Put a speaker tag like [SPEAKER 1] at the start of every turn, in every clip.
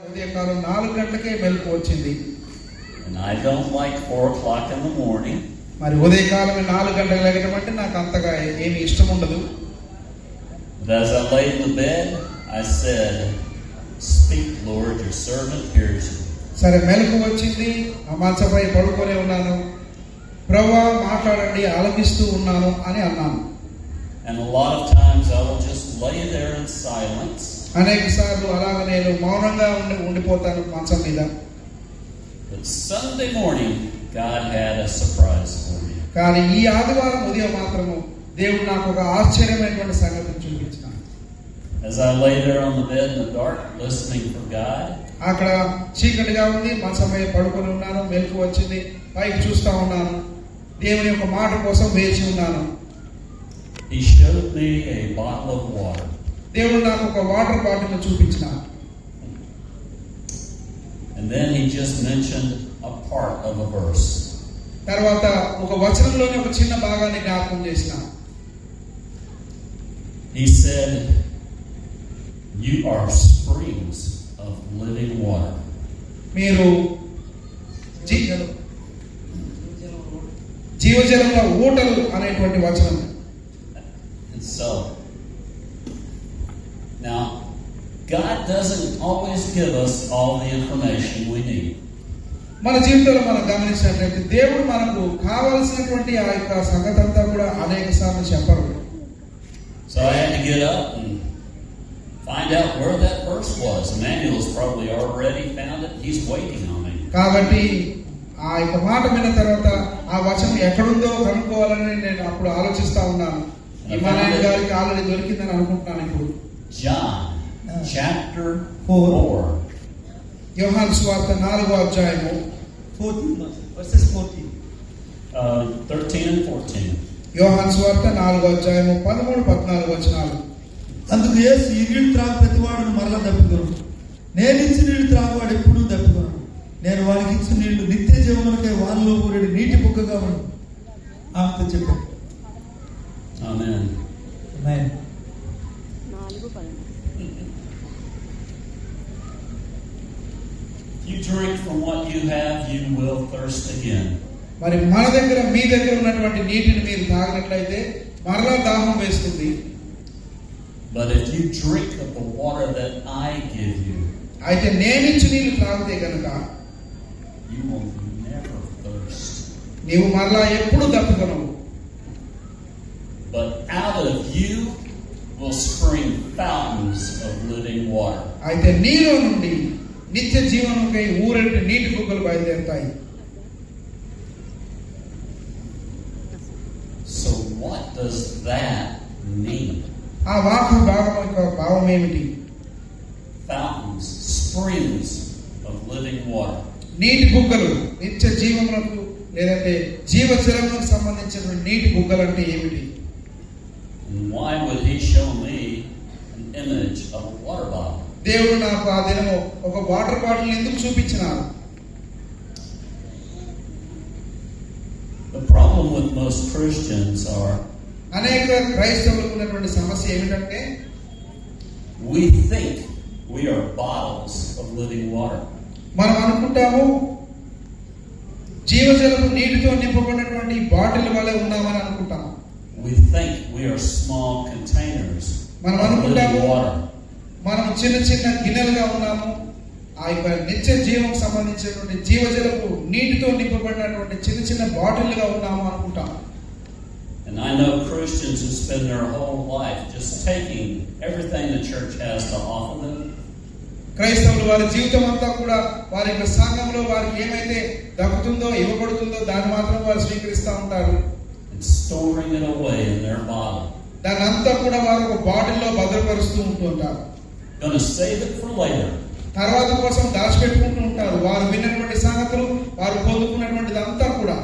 [SPEAKER 1] ఉదయకాలం 4 గంటలకే మెలకు వచ్చింది.
[SPEAKER 2] And I don't like 4 o'clock in the morning.
[SPEAKER 1] మరి ఉదయకాలం 4 గంటలకు లేగడం అంటే నాకు అంతగా ఏమీ ఇష్టం ఉండదు.
[SPEAKER 2] But as I lay in the bed, I said, "Speak, Lord, your servant hears you."
[SPEAKER 1] సరే మెలకు వచ్చింది, ఆ మంచంపై పడుకొని ఉన్నాను. ప్రభువా మాట్లాడండి, ఆలకిస్తూ ఉన్నాను అని అన్నాను.
[SPEAKER 2] And a lot of times I will just lay there in silence.
[SPEAKER 1] అనేక సార్లు అలాగ నేను మౌనంగా ఉండిపోతాను మంచం మీద.
[SPEAKER 2] But Sunday morning, God had a surprise for me.
[SPEAKER 1] కానీ ఈ ఆదివారం ఉదయం మాత్రము దేవుడు నాకు ఒక ఆశ్చర్యమైనటువంటి సంగతిని చూపించాడు.
[SPEAKER 2] As I lay there on the bed in the dark, listening for God,
[SPEAKER 1] అక్కడ చీకటిగా ఉంది, మంచం మీద పడుకొని ఉన్నాను, మెలకు వచ్చింది, పైకి చూస్తా ఉన్నాను, దేవుని యొక్క మాట కోసం వేచి ఉన్నాను.
[SPEAKER 2] He showed me a bottle of water.
[SPEAKER 1] దేవుడు నాకు ఒక వాటర్ బాటిల్ చూపించినాడు.
[SPEAKER 2] And then he just mentioned a part of a verse.
[SPEAKER 1] తర్వాత ఒక వచనంలోని ఒక చిన్న భాగాన్ని జ్ఞాపకం చేసినాడు.
[SPEAKER 2] He said, "You are springs of living water."
[SPEAKER 1] మీరు జీవజలంలో ఊటలు అనేటువంటి వచనం.
[SPEAKER 2] And so, now, God doesn't always give us all the information we need.
[SPEAKER 1] మన జీవితంలో మనం గమనించినట్లయితే దేవుడు మనకు కావలసినటువంటి ఆ యొక్క సంగతి అంతా కూడా అనేక సార్లు చెప్పరు.
[SPEAKER 2] So I had to get up and find out where that verse was. Emmanuel's probably already found it. He's waiting on me.
[SPEAKER 1] కాబట్టి ఆ యొక్క మాట విన్న తర్వాత ఆ వచనం ఎక్కడుందో కనుక్కోవాలని నేను అప్పుడు ఆలోచిస్తా ఉన్నాను. ఇమానుయేల్ గారికి ఆల్రెడీ దొరికిందని అనుకుంటున్నాను ఇప్పుడు.
[SPEAKER 2] John chapter 4.
[SPEAKER 1] యోహాను సువార్త 4వ అధ్యాయము
[SPEAKER 3] 14 verses 14.
[SPEAKER 2] 13 and 14.
[SPEAKER 1] యోహాను సువార్త 4వ అధ్యాయము 13, 14 వచనాలు.
[SPEAKER 3] అందుకు యేసు, ఈ నీళ్లు త్రాగు ప్రతివాడును మరలా దప్పికొను. నేను ఇచ్చిన నీళ్లు త్రాగువాడు ఎప్పుడూ దప్పికొను. నేను వారికి ఇచ్చిన నీళ్లు నిత్య జీవమునకై వారిలో ఊరేడు నీటి బుగ్గగా ఉండు ఆమెతో చెప్పాను.
[SPEAKER 2] Amen.
[SPEAKER 3] Amen.
[SPEAKER 2] If you drink from what you have, you will thirst again.
[SPEAKER 1] మరి మన దగ్గర మీ దగ్గర ఉన్నటువంటి నీటిని మీరు తాగినట్లయితే మరలా దాహం వేస్తుంది.
[SPEAKER 2] But if you drink of the water that I give you,
[SPEAKER 1] అయితే నేను ఇచ్చి నీళ్లు త్రాగితే కనుక
[SPEAKER 2] you will never thirst.
[SPEAKER 1] నీవు మరలా ఎప్పుడు దప్పుకొనవు.
[SPEAKER 2] But out of you will spring fountains of living water.
[SPEAKER 1] అయితే నీలో నుండి నిత్య జీవనముకై ఊరేటి నీటి బుగ్గలు బయలుదేరుతాయి.
[SPEAKER 2] So what does that mean?
[SPEAKER 1] ఆ వాక్య భాగం యొక్క భావం ఏమిటి?
[SPEAKER 2] Fountains, springs of living water.
[SPEAKER 1] నీటి బుగ్గలు నిత్య జీవములకు లేదంటే జీవజలములకు సంబంధించిన నీటి బుగ్గలు అంటే ఏమిటి?
[SPEAKER 2] And why would he show me an image of a water bottle?
[SPEAKER 1] దేవుడు నాకు ఆ దినము ఒక వాటర్ బాటిల్ ఎందుకు చూపించినారు?
[SPEAKER 2] The problem with most Christians are
[SPEAKER 1] అనేక క్రైస్తవులకు ఉన్నటువంటి సమస్య ఏమిటంటే
[SPEAKER 2] we think we are bottles of living water.
[SPEAKER 1] మనం అనుకుంటాము జీవజలము నీటితో నింపబడినటువంటి బాటిల్ వలె ఉన్నామని అనుకుంటాము.
[SPEAKER 2] We think we are small containers
[SPEAKER 1] మనం
[SPEAKER 2] of living
[SPEAKER 1] అనుకుంటాము
[SPEAKER 2] water.
[SPEAKER 1] మనం చిన్న చిన్న గిన్నెలుగా ఉన్నాము. ఆ యొక్క నిత్య జీవం సంబంధించినటువంటి జీవజలపు నీటితో నింపబడినటువంటి చిన్న చిన్న బాటిల్గా ఉన్నాము అనుకుంటాము.
[SPEAKER 2] And I know Christians who spend their whole life just taking everything the church has to offer them.
[SPEAKER 1] క్రైస్తవులు వారి జీవితం అంతా కూడా వారి యొక్క సంఘంలో వారికి ఏమైతే దక్కుతుందో ఇవ్వబడుతుందో దాన్ని మాత్రం వారు స్వీకరిస్తూ ఉంటారు.
[SPEAKER 2] And storing it away in their bottle.
[SPEAKER 1] దాన్ని అంతా కూడా వారు ఒక బాటిల్లో భద్రపరుస్తూ ఉంటుంటారు.
[SPEAKER 2] Going to save it for later.
[SPEAKER 1] తర్వాత కోసం దాచిపెట్టుకుంటూ ఉంటారు. వారు విన్నటువంటి సంగతులు, వారు పొందుకున్నటువంటిది అంతా కూడా.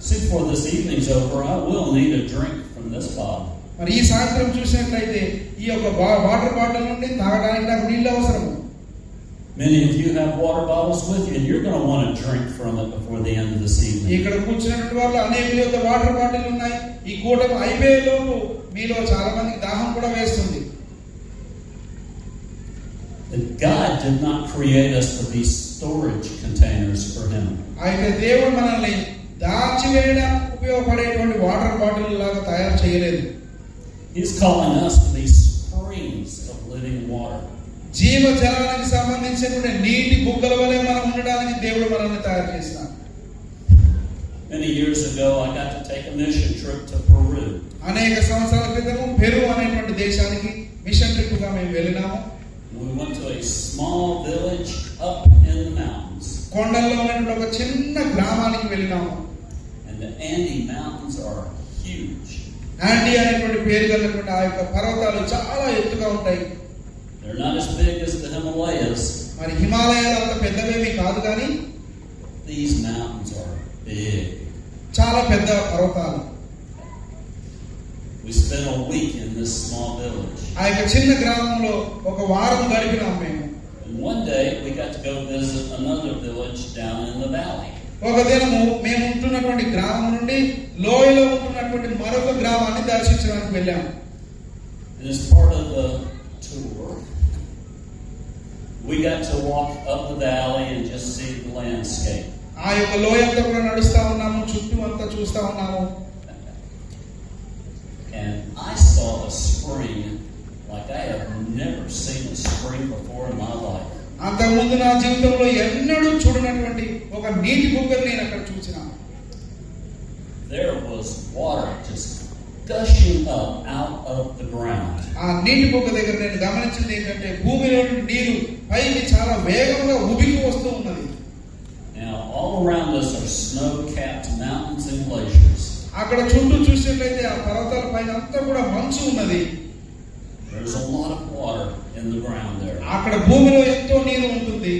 [SPEAKER 2] See, before this evening's over, I will need a drink from this bottle.
[SPEAKER 1] మరి ఈ సాయంత్రం చూసినట్లయితే ఈ యొక్క వాటర్ బాటిల్ నుండి తాగడానికి నాకు నీళ్ళు అవసరము.
[SPEAKER 2] Many of you have water bottles with you, and you're going to want to drink from it before the end of this evening.
[SPEAKER 1] ఇక్కడ కూర్చున్నటువంటి వాళ్ళు అనేక యొక్క వాటర్ బాటిల్ ఉన్నాయి. ఈ కూటమి అయిపోయేలోపు మీలో చాలా మందికి దాహం కూడా వేస్తుంది.
[SPEAKER 2] that God did not create us to be storage containers for Him.
[SPEAKER 1] అయితే దేవుడు మనల్ని దాచివేయడం ఉపయోగపడేటువంటి వాటర్ బాటిల్ లాగా తయారు చేయలేదు.
[SPEAKER 2] He's calling us to be springs of living water.
[SPEAKER 1] జీవ జలానికి సంబంధించినటువంటి నీటి బుగ్గల వలె మనం ఉండడానికి దేవుడు మనల్ని తయారు చేస్తాడు.
[SPEAKER 2] Many years ago, I got to take a mission trip to Peru.
[SPEAKER 1] అనేక సంవత్సరాల క్రితం పెరు అనేటువంటి దేశానికి మిషన్ ట్రిప్ గా మేము వెళ్ళినాము.
[SPEAKER 2] We went to a small village up in the mountains.
[SPEAKER 1] కొండల్లో ఉన్నటువంటి ఒక చిన్న గ్రామానికి వెళ్ళినాము.
[SPEAKER 2] And the Andes Mountains are huge.
[SPEAKER 1] ఆండీ అనేటువంటి పేరు కలిగినటువంటి ఆ యొక్క పర్వతాలు చాలా ఎత్తుగా ఉంటాయి.
[SPEAKER 2] They're not as big as the Himalayas.
[SPEAKER 1] మరి హిమాలయాలు అంత పెద్దవేమీ కాదు కానీ
[SPEAKER 2] These mountains are big.
[SPEAKER 1] చాలా పెద్ద పర్వతాలు.
[SPEAKER 2] We spent a week in this small village.
[SPEAKER 1] ఆ యొక్క చిన్న గ్రామంలో ఒక వారం గడిపినాం మేము.
[SPEAKER 2] And one day we got to go visit another village down in the valley.
[SPEAKER 1] ఒక దినము మేము ఉంటున్నటువంటి గ్రామం నుండి లోయలో ఉంటున్నటువంటి మరొక గ్రామాన్ని దర్శించడానికి వెళ్ళాము.
[SPEAKER 2] And as part of the tour, we got to walk up the valley and just see the landscape.
[SPEAKER 1] ఆ యొక్క లోయ అంతా కూడా నడుస్తా ఉన్నాము, చుట్టూ అంతా చూస్తా ఉన్నాము.
[SPEAKER 2] And I saw a spring like I have never seen a spring before in my life.
[SPEAKER 1] అంతకుముందు నా జీవితంలో ఎన్నడూ చూడనటువంటి ఒక నీటి బుగ్గను నేను అక్కడ చూసినాను.
[SPEAKER 2] There was water just gushing up out of the ground.
[SPEAKER 1] ఆ నీటి బుగ్గ దగ్గర నేను గమనించింది ఏంటంటే భూమిలో నుండి నీరు పైకి చాలా వేగంగా ఉబికి వస్తూ ఉన్నది.
[SPEAKER 2] Now all around us are snow-capped mountains and glaciers.
[SPEAKER 1] అక్కడ చుట్టూ చూసినట్లయితే ఆ పర్వతాల పైన అంతా కూడా మంచు ఉన్నది.
[SPEAKER 2] There's a lot of water in the ground there.
[SPEAKER 1] అక్కడ భూమిలో ఎంతో నీరు ఉంటుంది.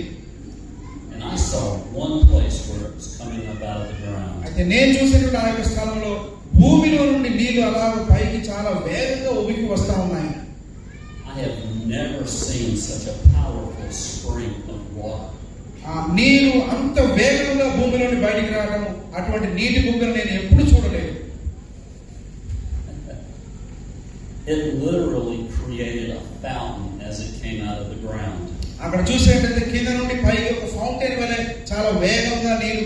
[SPEAKER 2] And I saw one place where it was coming up out of the ground.
[SPEAKER 1] అయితే నేను చూసినటువంటి ఆ యొక్క స్థలంలో భూమిలో నుండి నీళ్లు అలా పైకి చాలా వేగంగా ఉబికి వస్తా ఉన్నాయి.
[SPEAKER 2] I have never seen such a powerful spring of water.
[SPEAKER 1] ఆ నీరు అంత వేగంగా భూమిలో నుండి బయటికి రావడం, అటువంటి నీటి బుగ్గను నేను ఎప్పుడు చూడలేదు.
[SPEAKER 2] It literally created a fountain as it came out of the ground.
[SPEAKER 1] అక్కడ చూసేటైతే కింద నుండి పైకి ఒక ఫౌంటైన్ వలె చాలా వేగంగా నీళ్లు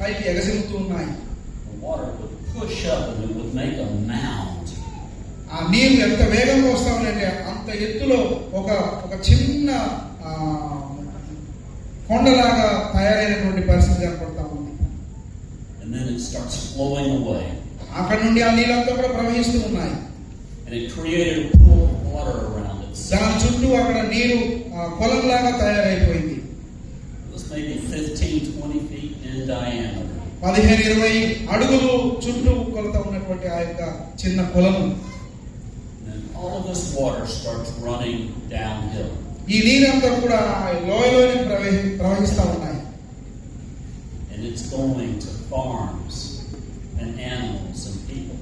[SPEAKER 1] పైకి ఎగసిలుతూ ఉన్నాయి.
[SPEAKER 2] The water would push up and it would make a mound.
[SPEAKER 1] ఆ నీరు ఎంత వేగంగా వస్తా ఉన్నాయంటే అంత ఎత్తులో ఒక చిన్న కొండలాగా తయారైనటువంటి పరిస్థితి ఏర్పడతా ఉంది.
[SPEAKER 2] And then it starts flowing away.
[SPEAKER 1] అక్కడ నుండి ఆ నీళ్ళంతా కూడా ప్రవహిస్తూ ఉన్నాయి.
[SPEAKER 2] And it created a pool of water around it.
[SPEAKER 1] దాని చుట్టూ అక్కడ నీరు కొలంలాగా తయారైపోయింది.
[SPEAKER 2] It was maybe 15-20 feet in diameter.
[SPEAKER 1] 15-20 అడుగులు చుట్టూ కొలత ఉన్నటువంటి ఆ యొక్క చిన్న కొలను.
[SPEAKER 2] And all of this water starts running downhill.
[SPEAKER 1] ఈ నీరంతా కూడా లోయలోనే ప్రవహిస్తా ఉన్నాయి.
[SPEAKER 2] And it's going to farms and animals and people.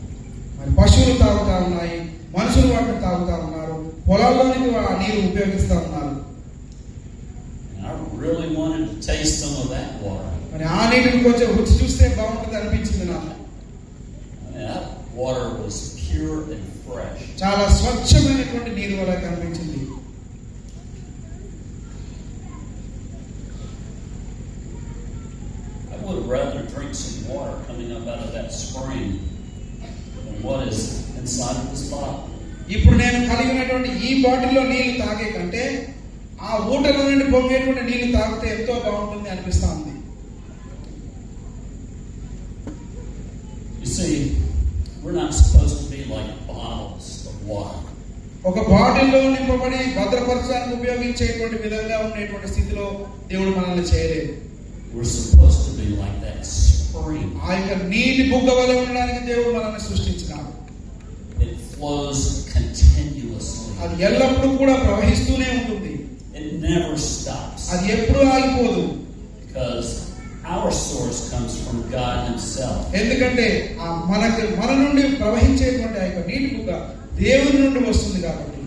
[SPEAKER 1] మరి పశువులు తాగుతా ఉన్నాయి, మనుషులు వాటిని తాగుతా ఉన్నారు, పొలాల్లోనికి ఆ నీరు ఉపయోగిస్తా ఉన్నారు.
[SPEAKER 2] And I really wanted to taste some of that water.
[SPEAKER 1] మరి ఆ నీటిని కొంచెం రుచి చూస్తే బాగుంటుంది అనిపించింది నాకు.
[SPEAKER 2] That water was pure and fresh.
[SPEAKER 1] చాలా స్వచ్ఛమైనటువంటి నీరు వల్ల కనిపించింది.
[SPEAKER 2] I would rather drink some water coming up out of that spring than what is inside of this bottle.
[SPEAKER 1] ఇప్పుడు నేను కలిగి ఉన్నటువంటి ఈ బాటిల్లో నీళ్లు తాగే కంటే ఆ ఊటలో నుండి పొంగేటువంటి నీళ్లు తాగితే ఎంతో బాగుంటుంది అనిపిస్తా ఉంది.
[SPEAKER 2] You see, we're not supposed to be like bottles of water.
[SPEAKER 1] ఒక బాటిల్లో నింపబడి భద్రపరచడానికి ఉపయోగించేటువంటి విధంగా ఉండేటువంటి స్థితిలో దేవుడు మనల్ని చేయలేదు.
[SPEAKER 2] We're supposed to be like that spring.
[SPEAKER 1] ఆ యొక్క నీటి బుగ్గ వలె ఉండడానికి దేవుడు మనల్ని సృష్టించినాడు.
[SPEAKER 2] It flows continuously.
[SPEAKER 1] అది ఎల్లప్పుడూ కూడా ప్రవహిస్తూనే ఉంటుంది.
[SPEAKER 2] It never stops.
[SPEAKER 1] అది ఎప్పుడూ ఆగిపోదు.
[SPEAKER 2] Because our source comes from God Himself.
[SPEAKER 1] ఎందుకంటే మన నుండి ప్రవహించేటువంటి ఆ యొక్క నీటి బుగ్గ దేవుని నుండి వస్తుంది కాబట్టి.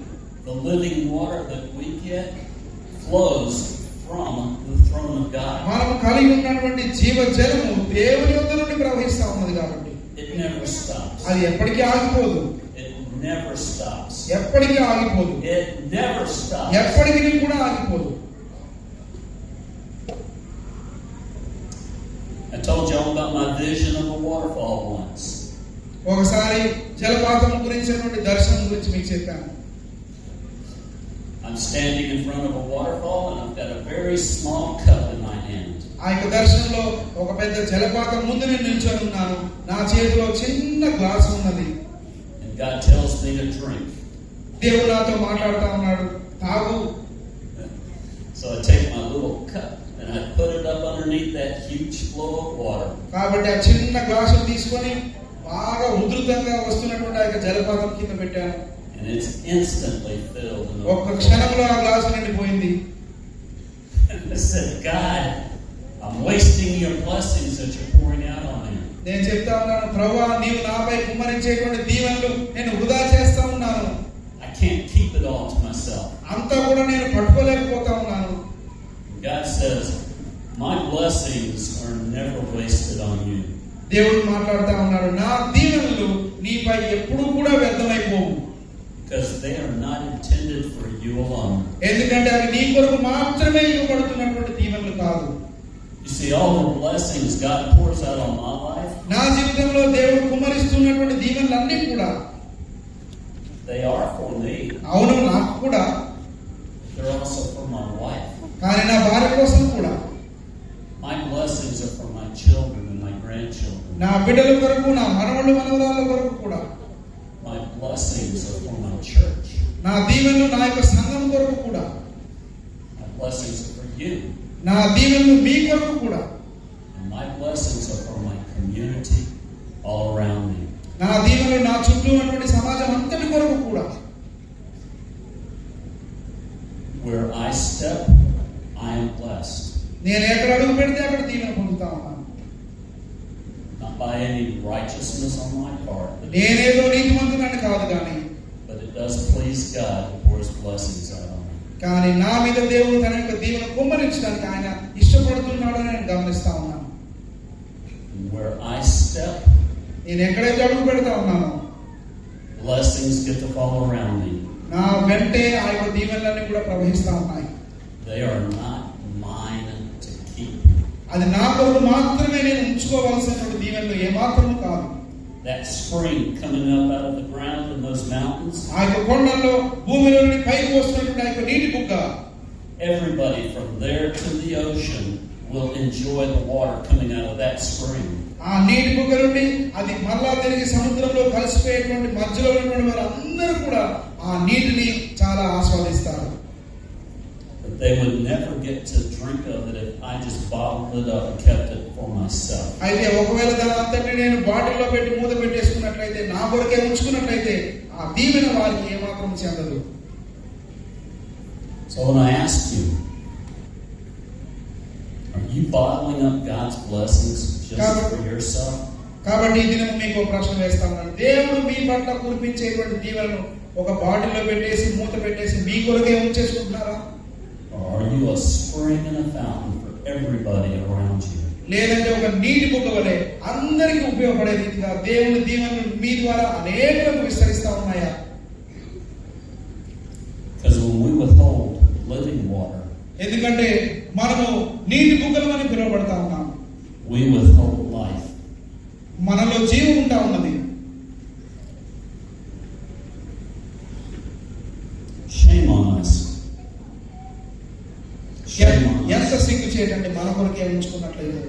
[SPEAKER 2] The living water that we get flows from the throne of God.
[SPEAKER 1] మనం కలిగి ఉన్నటువంటి జీవ జలము దేవుని యొద్ద నుండి ప్రవహిస్తా ఉన్నది కాబట్టి
[SPEAKER 2] It never stops.
[SPEAKER 1] అది ఎప్పటికీ ఆగిపోదు.
[SPEAKER 2] It never stops.
[SPEAKER 1] ఎప్పటికీ ఆగిపోదు.
[SPEAKER 2] It never stops.
[SPEAKER 1] ఎప్పటికీ కూడా ఆగిపోదు.
[SPEAKER 2] I told y'all about my vision of a waterfall once.
[SPEAKER 1] ఒకసారి జలపాతం గురించినటువంటి దర్శనం గురించి మీకు చెప్పాను.
[SPEAKER 2] I'm standing in front of a waterfall and I've got a very small cup in my hand.
[SPEAKER 1] ఆ యొక్క దర్శనంలో ఒక పెద్ద జలపాతం ముందు నేను నిల్చొని ఉన్నాను. నా చేతిలో చిన్న గ్లాస్ ఉన్నది.
[SPEAKER 2] And God tells me to drink.
[SPEAKER 1] దేవుడు నాతో మాట్లాడుతూ ఉన్నాడు, తాగు.
[SPEAKER 2] So I take my little cup and I put it up underneath that huge flow of water.
[SPEAKER 1] కాబట్టి ఆ చిన్న గ్లాసు తీసుకొని బాగా ఉధృతంగా వస్తున్నటువంటి ఆ యొక్క జలపాతం కింద పెట్టాను.
[SPEAKER 2] And it's instantly filled.
[SPEAKER 1] ఒక్క క్షణంలో ఆ గ్లాసు నిండిపోయింది.
[SPEAKER 2] I said, God, I'm wasting your blessings that you're pouring out on me.
[SPEAKER 1] నేను చెప్తా ఉన్నాను, ప్రభువా నీవు నాపై కుమ్మరించేటువంటి దీవెనలు నేను వృధా చేస్తా ఉన్నాను.
[SPEAKER 2] I can't keep it all to myself.
[SPEAKER 1] అంతా కూడా నేను పట్టుకోలేకపోతా ఉన్నాను.
[SPEAKER 2] God says, my blessings are never wasted on you.
[SPEAKER 1] దేవుడు మాట్లాడుతూ ఉన్నాడు, నా దీవెనలు నీపై ఎప్పుడూ కూడా వ్యర్థమైపోవు.
[SPEAKER 2] Because they are not intended for you alone.
[SPEAKER 1] ఎందుకంటే అవి నీ కొరకు మాత్రమే ఇవ్వబడుతున్నటువంటి దీవెనలు కాదు.
[SPEAKER 2] You see, all the blessings God pours out on my life,
[SPEAKER 1] నా జీవితంలో దేవుడు కుమ్మరిస్తున్నటువంటి దీవెనలన్నీ కూడా
[SPEAKER 2] they are for me.
[SPEAKER 1] అవును, నాకు కూడా,
[SPEAKER 2] They're also for my wife.
[SPEAKER 1] కానీ నా భార్య కోసం కూడా.
[SPEAKER 2] My blessings are for my children and my grandchildren.
[SPEAKER 1] నా బిడ్డల కొరకు, నా మనవళ్ళు మనవరాళ్ళ కొరకు కూడా.
[SPEAKER 2] My blessings are for my church.
[SPEAKER 1] నా దీవెనలు నా యొక్క సంఘం కొరకు కూడా.
[SPEAKER 2] My blessings are for you.
[SPEAKER 1] నా దీవెనలు మీ కొరకు కూడా.
[SPEAKER 2] And my blessings are for my community all around me.
[SPEAKER 1] నా దీవెనలు నా చుట్టూ ఉన్నటువంటి సమాజం అంతటి కొరకు కూడా.
[SPEAKER 2] Where I step, I am blessed.
[SPEAKER 1] నేను ఎక్కడ అడుగు పెడితే అక్కడ దీవెన పొందుతా ఉన్నాను.
[SPEAKER 2] Not by any righteousness on my part,
[SPEAKER 1] నేనేదో నీతిమంతుడని కాదు, కానీ
[SPEAKER 2] but it does please God to pour His blessings out on me.
[SPEAKER 1] కానీ నా మీద దేవుడు తన యొక్క దీవెన కుమ్మరించడానికి ఆయన ఇష్టపడుతున్నాడని నేను గమనిస్తా ఉన్నాను.
[SPEAKER 2] And where I step,
[SPEAKER 1] నేను ఎక్కడైతే అడుగు పెడతా ఉన్నానో
[SPEAKER 2] blessings get to fall around me.
[SPEAKER 1] నా వెంటే ఆ యొక్క దీవెనలన్నీ కూడా ప్రవహిస్తా ఉన్నాయి.
[SPEAKER 2] They are not mine to keep.
[SPEAKER 1] అది నా కొరకు మాత్రమే నేను ఉంచుకోవాల్సినటువంటి దీవెనలు ఏమాత్రము కాదు.
[SPEAKER 2] That spring coming up out of the ground in those mountains,
[SPEAKER 1] ఆ యొక్క కొండల్లో భూమిలో నుండి పైకి వస్తున్నటువంటి ఆ యొక్క నీటి బుగ్గ,
[SPEAKER 2] everybody from there to the ocean will enjoy the water coming out of that spring.
[SPEAKER 1] ఆ నీటి బుగ్గ నుండి అది మళ్ళా తిరిగి సముద్రంలో కలిసిపోయేటువంటి మధ్యలో ఉన్నటువంటి వారందరూ కూడా ఆ నీటిని చాలా ఆస్వాదిస్తారు.
[SPEAKER 2] But they would never get to drink of it if I just bottled it up and kept it for myself.
[SPEAKER 1] అయితే ఒకవేళ దాని అంతటిని నేను బాటిల్లో పెట్టి మూత పెట్టేసుకున్నట్లయితే, నా కొరకే ఉంచుకున్నట్లయితే ఆ దీవెన వారికి ఏమాత్రం చెందదు.
[SPEAKER 2] So when I ask you, are you bottling up God's blessings just for yourself?
[SPEAKER 1] కాబట్టి ఈ దినం మీకు ప్రశ్న వేస్తాను, దేవుడు మీ పట్ల కురిపించేటువంటి దీవెనను ఒక బాటిల్లో పెట్టేసి మూత పెట్టేసి మీ కొరకే ఉంచేసుకుంటున్నారా?
[SPEAKER 2] Or are you a spring and a fountain for everybody around you?
[SPEAKER 1] లేదంటే ఒక నీటి బుగ్గ వలె అందరికీ ఉపయోగపడే రీతిగా దేవుని దీవెనలు మీ ద్వారా అనేకులకు విస్తరిస్తా ఉన్నాయా?
[SPEAKER 2] Because when we withhold living water,
[SPEAKER 1] ఎందుకంటే మనము నీటి బుగ్గలు అని పిలువబడతా ఉన్నాం.
[SPEAKER 2] we withhold life.
[SPEAKER 1] మనలో జీవం ఉంటా ఉన్నది.
[SPEAKER 2] Shame on us. Shame on
[SPEAKER 1] ఎంత
[SPEAKER 2] us.
[SPEAKER 1] సిగ్గు చేయటండి మన కొరకే ఉంచుకున్నట్లయితే.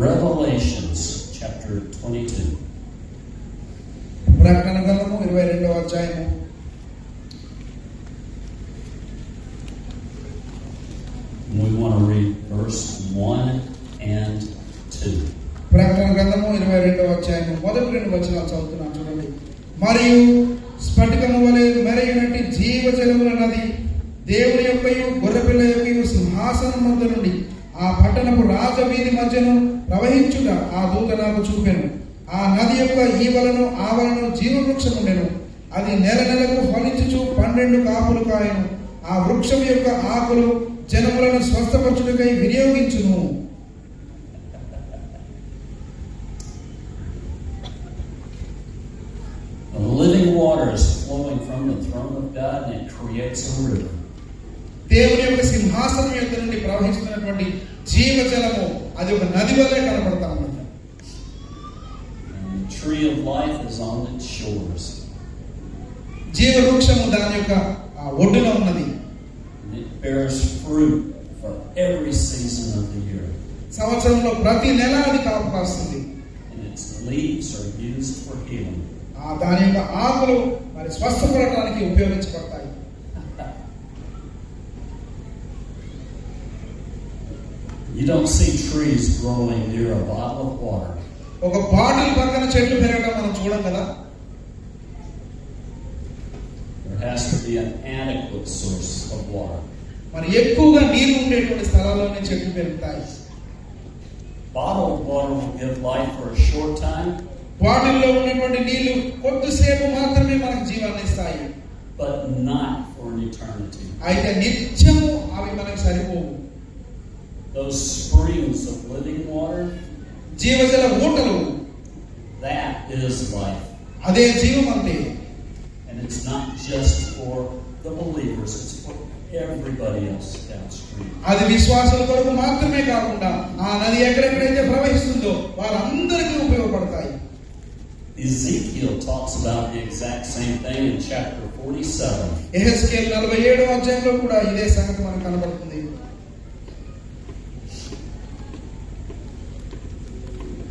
[SPEAKER 2] Revelations chapter 22.
[SPEAKER 1] ప్రకటన గ్రంథము 22వ అధ్యాయము.
[SPEAKER 2] We want to read verse 1 and 2.
[SPEAKER 1] ప్రకటన గ్రంథము 22వ అధ్యాయము మొదటి 2 వచనాలు చదువుతున్నాను చూడండి. మరియు స్ఫటికము వలె మెరయునట్టి జీవజలముల నది దేవుని యొక్కయు గొర్రెపిల్ల యొక్కయు సింహాసనం మధ్య నుండి ఆ పట్టణపు రాజవీధి మధ్యను ప్రవహించుట ఆ దూత నాకు చూపెను. ఆ నది యొక్క ఈవలను ఆవలను జీవవృక్షముండెను. అది నెల నెలకు ఫలించుచు 12 కాపులు కాయను. ఆ వృక్షం యొక్క ఆకులు జనములను స్వస్థపరచుటకై వినియోగించును.
[SPEAKER 2] creates a river.
[SPEAKER 1] దేవుని యొక్క సింహాసనం యొక్క నుండి ప్రవహిస్తున్నటువంటి జీవజలము అది ఒక నది వలె కనబడతా ఉన్నది.
[SPEAKER 2] And the tree of life is on its shores.
[SPEAKER 1] జీవవృక్షము దాని యొక్క ఒడ్డున ఉన్నది.
[SPEAKER 2] And it bears fruit for every season of the year.
[SPEAKER 1] సంవత్సరంలో ప్రతి నెల అది కాపు కాస్తుంది.
[SPEAKER 2] And its leaves are used for healing.
[SPEAKER 1] దాని యొక్క ఆకులు మరి స్వస్థపడటానికి ఉపయోగించబడతాయి.
[SPEAKER 2] You don't see trees growing near a bottle of water.
[SPEAKER 1] ఒక బాటిల్ పక్కన చెట్లు పెరగడం మనం చూడం కదా.
[SPEAKER 2] There has to be an adequate source of water.
[SPEAKER 1] మరి ఎక్కువగా నీరు ఉండేటువంటి స్థలాల్లోనే చెట్లు పెరుగుతాయి.
[SPEAKER 2] Bottled water will give life for a short time.
[SPEAKER 1] బాటిల్లో ఉన్నటువంటి నీళ్లు కొద్దిసేపు మాత్రమే మనకు జీవాన్ని ఇస్తాయి.
[SPEAKER 2] But not for an eternity.
[SPEAKER 1] అయితే నిత్యము అవి మనకు సరిపోవు.
[SPEAKER 2] Those springs of living water,
[SPEAKER 1] జీవజల ఊటలు,
[SPEAKER 2] that is life.
[SPEAKER 1] అదే జీవం అంటే.
[SPEAKER 2] And it's not just for the believers, it's for everybody else downstream.
[SPEAKER 1] అది విశ్వాసుల కొరకు మాత్రమే కాకుండా ఆ నది ఎక్కడెక్కడైతే ప్రవహిస్తుందో వారందరికీ ఉపయోగపడతాయి.
[SPEAKER 2] Ezekiel talks about the exact same thing in chapter 47.
[SPEAKER 1] యెహెజ్కేలు 47వ అధ్యాయంలో కూడా ఇదే సంగతి మనకు కనబడుతుంది.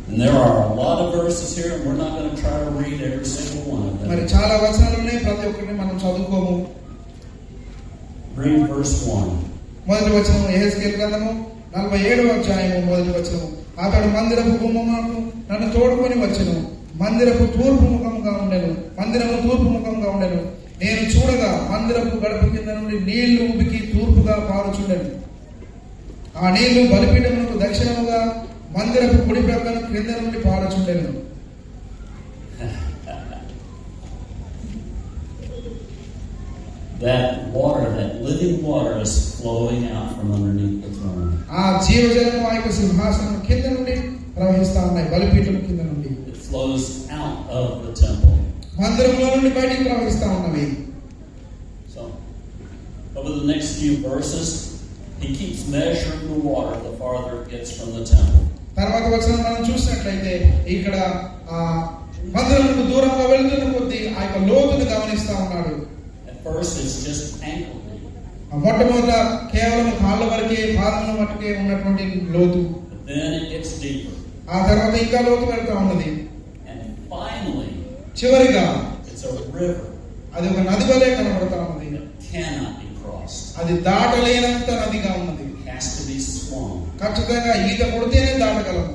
[SPEAKER 2] And there are a lot of verses here, and we're not going to try to read every single one of
[SPEAKER 1] మరి
[SPEAKER 2] them.
[SPEAKER 1] చాలా వచనాలు ఉన్నాయి, ప్రతి ఒక్కరిని మనం చదువుకోము.
[SPEAKER 2] Read verse 1.
[SPEAKER 1] మొదటి వచనం యెహెజ్కేలు గ్రంథము 47వ అధ్యాయము మొదటి వచనం. అతడు మందిరపు గుమ్మమునకు నన్ను తోడుకొని వచ్చెను. మందిరము తూర్పు ముఖంగా ఉండెను. నేను చూడగా మందిరపు గడప కింద నుండి నీళ్లు ఉబికి తూర్పుగా పారుచుండెను. ఆ నీళ్లు బలిపీఠమునకు దక్షిణముగా మందిరపు కుడి ప్రక్కన క్రింద నుండి పారుచుండెను.
[SPEAKER 2] That water, that living water is flowing out from underneath the throne.
[SPEAKER 1] ఆ జీవజలము ఆ యొక్క సింహాసనం కింద నుండి ప్రవహిస్తా ఉన్నాయి, బలిపీఠం కింద నుండి.
[SPEAKER 2] It flows out of the temple.
[SPEAKER 1] మందిరంలో నుండి బయటికి ప్రవహిస్తా ఉన్నవి.
[SPEAKER 2] So, over the next few verses, he keeps measuring the water the farther it gets from the temple.
[SPEAKER 1] తర్వాత వచనం మనం చూసినట్లయితే ఇక్కడ మందిరముకు దూరంగా వెళ్తున్న కొద్దీ ఆ యొక్క లోతును గమనిస్తా ఉన్నాడు.
[SPEAKER 2] At first, it's just ankle deep.
[SPEAKER 1] మొట్టమొదట కేవలం కాళ్ళ వరకే, పాదముల మట్టుకే ఉన్నటువంటి లోతు.
[SPEAKER 2] But then it gets deeper.
[SPEAKER 1] ఆ తర్వాత ఇంకా లోతు వెళ్తా ఉన్నది.
[SPEAKER 2] And finally,
[SPEAKER 1] చివరిగా
[SPEAKER 2] it's a river
[SPEAKER 1] అది ఒక నది వలె కనబడతా ఉన్నది.
[SPEAKER 2] that cannot be crossed.
[SPEAKER 1] అది దాటలేనంత నదిగా ఉన్నది.
[SPEAKER 2] It has to be swum.
[SPEAKER 1] ఖచ్చితంగా ఈత కొడితేనే దాటగలము.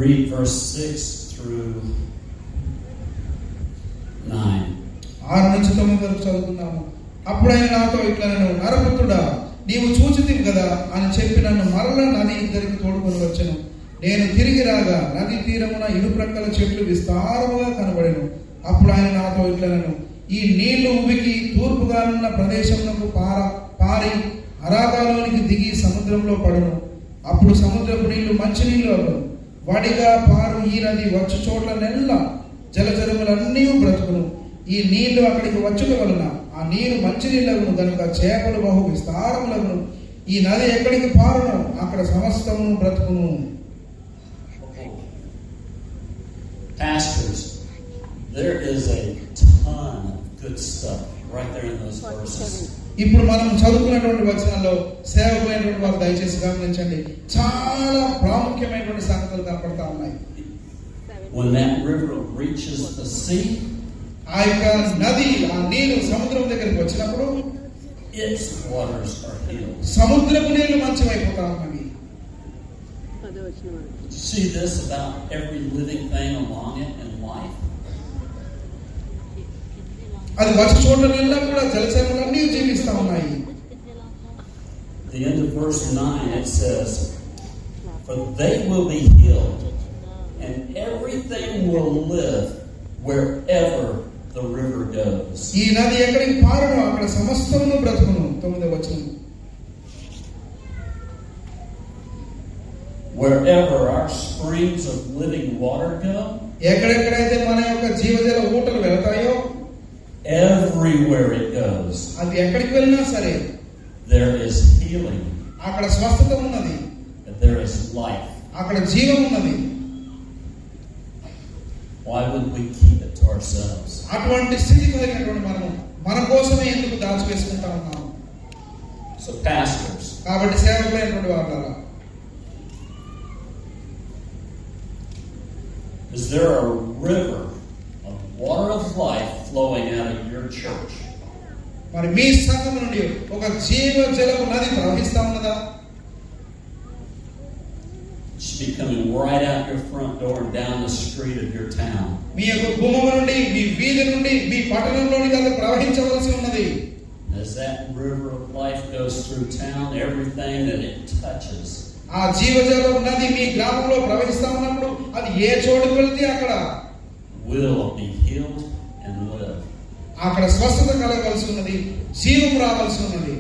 [SPEAKER 2] Read verse 6 through 9.
[SPEAKER 1] 6 నుంచి 9 వరకు చదువుకుందాము. అప్పుడు ఆయన నాతో ఇట్లనెను, నరపుత్రుడా, నీవు చూచితివి కదా అని చెప్పి నన్ను మరల నది ఇద్దరికి తోడుకొని వచ్చెను. నేను తిరిగి రాగా నది తీరమున ఇరుప్రక్కల చెట్లు విస్తారముగా కనబడెను. అప్పుడు ఆయన నాతో ఇట్లనెను, ఈ నీళ్లు ఉబికి తూర్పుగానున్న ప్రదేశమునకు పారి అరాగాలోనికి దిగి సముద్రంలో పడును. అప్పుడు సముద్రపు నీళ్లు మంచినీళ్లు అగును. వడిగా పారు ఈ నది వచ్చు చోట్ల నెల్ల జలచరములన్నీ బ్రతుకును. ఈ నీళ్లు అక్కడికి వచ్చుట వలన ఆ నీరు మంచినీళ్ళగును గనుక చేపలు బహు విస్తారములగును. ఈ నది ఎక్కడికి పారును అక్కడ సమస్తమును బ్రతుకును.
[SPEAKER 2] Pastors, there is a ton of good stuff right there in those verses.
[SPEAKER 1] ఇప్పుడు మనం చదువుకున్నటువంటి వచనాల్లో సేవకులైనటువంటి వారు దయచేసి గమనించండి, చాలా ప్రాముఖ్యమైనటువంటి సంగతులు కనపడతా ఉన్నాయి.
[SPEAKER 2] When that river reaches the sea,
[SPEAKER 1] ఆ యొక్క నది, ఆ నీరు సముద్రం దగ్గరికి వచ్చినప్పుడు
[SPEAKER 2] its waters are healed.
[SPEAKER 1] సముద్రపు నీళ్లు మంచివైపోతా ఉన్నవి.
[SPEAKER 2] See this about every living thing along it in life?
[SPEAKER 1] అది వచ్చి చోట్ల కూడా జలచరములన్నీ జీవిస్తా ఉన్నాయి.
[SPEAKER 2] The end of verse 9 it says, for they will be healed and everything will live wherever the river goes.
[SPEAKER 1] ఈ నది ఎక్కడికి పారునో అక్కడ సమస్తమును బ్రతుకును. 9వ వచనం.
[SPEAKER 2] Wherever our springs of living water go,
[SPEAKER 1] ఎక్కడెక్కడైతే మన యొక్క జీవజల ఊటలు వెళతాయో
[SPEAKER 2] everywhere it goes,
[SPEAKER 1] అది ఎక్కడికి వెళ్ళినా సరే
[SPEAKER 2] there is healing,
[SPEAKER 1] అక్కడ స్వస్థత ఉన్నది,
[SPEAKER 2] and there is life.
[SPEAKER 1] అక్కడ జీవం ఉన్నది.
[SPEAKER 2] Why would we keep it to ourselves?
[SPEAKER 1] అటువంటి స్థితి కలిగినటువంటి మనము మన కోసమే ఎందుకు దాచివేసుకుంటా ఉన్నాము?
[SPEAKER 2] So pastors,
[SPEAKER 1] కాబట్టి సేవకులైనటువంటి వాళ్ళారా,
[SPEAKER 2] is there a river of water of life flowing out of your church?
[SPEAKER 1] మరి మీ సంఘం నుండి ఒక జీవ జలపు నది ప్రవహిస్తా ఉన్నదా?
[SPEAKER 2] It should be coming right out your front door and down the street of your town.
[SPEAKER 1] మీ యొక్క గుమ్మం నుండి, మీ వీధి నుండి, మీ పట్టణంలోనికి అది ప్రవహించవలసి ఉన్నది.
[SPEAKER 2] As that river of life goes through town, everything that it touches
[SPEAKER 1] ఆ జీవజలపు నది మీ గ్రామంలో ప్రవహిస్తా ఉన్నప్పుడు అది ఏ చోటుకు వెళ్తే అక్కడ
[SPEAKER 2] will be healed and live.
[SPEAKER 1] అక్కడ స్వస్థత కలగవలసి ఉన్నది, జీవం రావాల్సి ఉన్నది.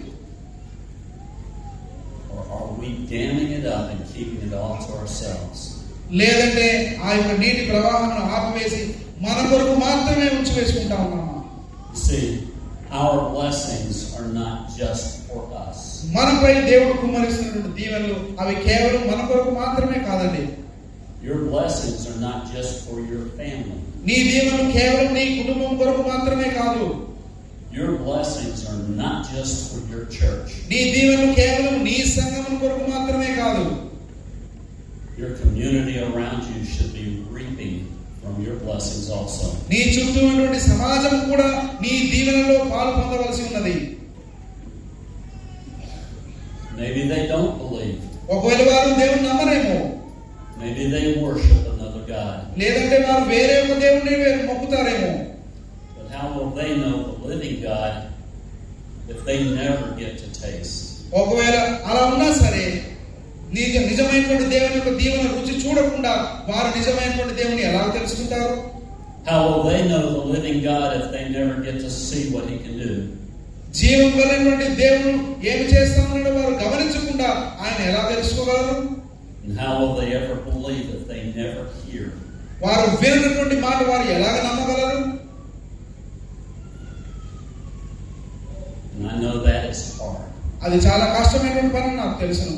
[SPEAKER 2] Or are we damming it up and keeping it all to ourselves?
[SPEAKER 1] లేదంటే ఆ యొక్క నీటి ప్రవాహాన్ని ఆపివేసి మన కొరకు మాత్రమే ఉంచి వేసుకుంటా ఉన్నామా?
[SPEAKER 2] You see, our blessings are not just for us.
[SPEAKER 1] మనపై దేవుడు కుమ్మరిస్తున్నటువంటి దీవెనలు అవి కేవలం మన కొరకు మాత్రమే కాదండి.
[SPEAKER 2] Your blessings are not just for your family.
[SPEAKER 1] నీ దీవెనలు కేవలం నీ కుటుంబం కొరకు మాత్రమే కాదు.
[SPEAKER 2] Your blessings are not just for your church.
[SPEAKER 1] నీ దీవెనలు కేవలం నీ సంఘం కొరకు మాత్రమే కాదు.
[SPEAKER 2] Your community around you should be reaping from your blessings also.
[SPEAKER 1] నీ చుట్టూ ఉన్నటువంటి సమాజం కూడా నీ దీవెనలో పాలు పొందవలసి ఉన్నది.
[SPEAKER 2] Maybe they don't believe.
[SPEAKER 1] ఒకవేళ వారు దేవుని నమ్మరేమో,
[SPEAKER 2] Maybe they worship another God.
[SPEAKER 1] లేదంటే వారు వేరే ఒక దేవుడిని మొక్కుతారేమో.
[SPEAKER 2] But how will they know the living God if they never get to taste?
[SPEAKER 1] ఒకవేళ అలా ఉన్నా సరే నిజమైనటువంటి దేవుని యొక్క దీవెన రుచి చూడకుండా వారు నిజమైనటువంటి దేవుని ఎలా తెలుసుకుంటారు?
[SPEAKER 2] How will they know the living God if they never get to see what He can do?
[SPEAKER 1] జీవం కలిగినటువంటి దేవుడు ఏమి చేస్తామన్నాడో వారు గమనించకుండా ఆయన ఎలా తెలుసుకోగలరు?
[SPEAKER 2] And how will they ever believe if they never hear?
[SPEAKER 1] వారు వినటువంటి మాట వారు ఎలాగ నమ్మగలరు?
[SPEAKER 2] And I know that is hard.
[SPEAKER 1] అది చాలా కష్టమైనటువంటి పని నాకు తెలుసును.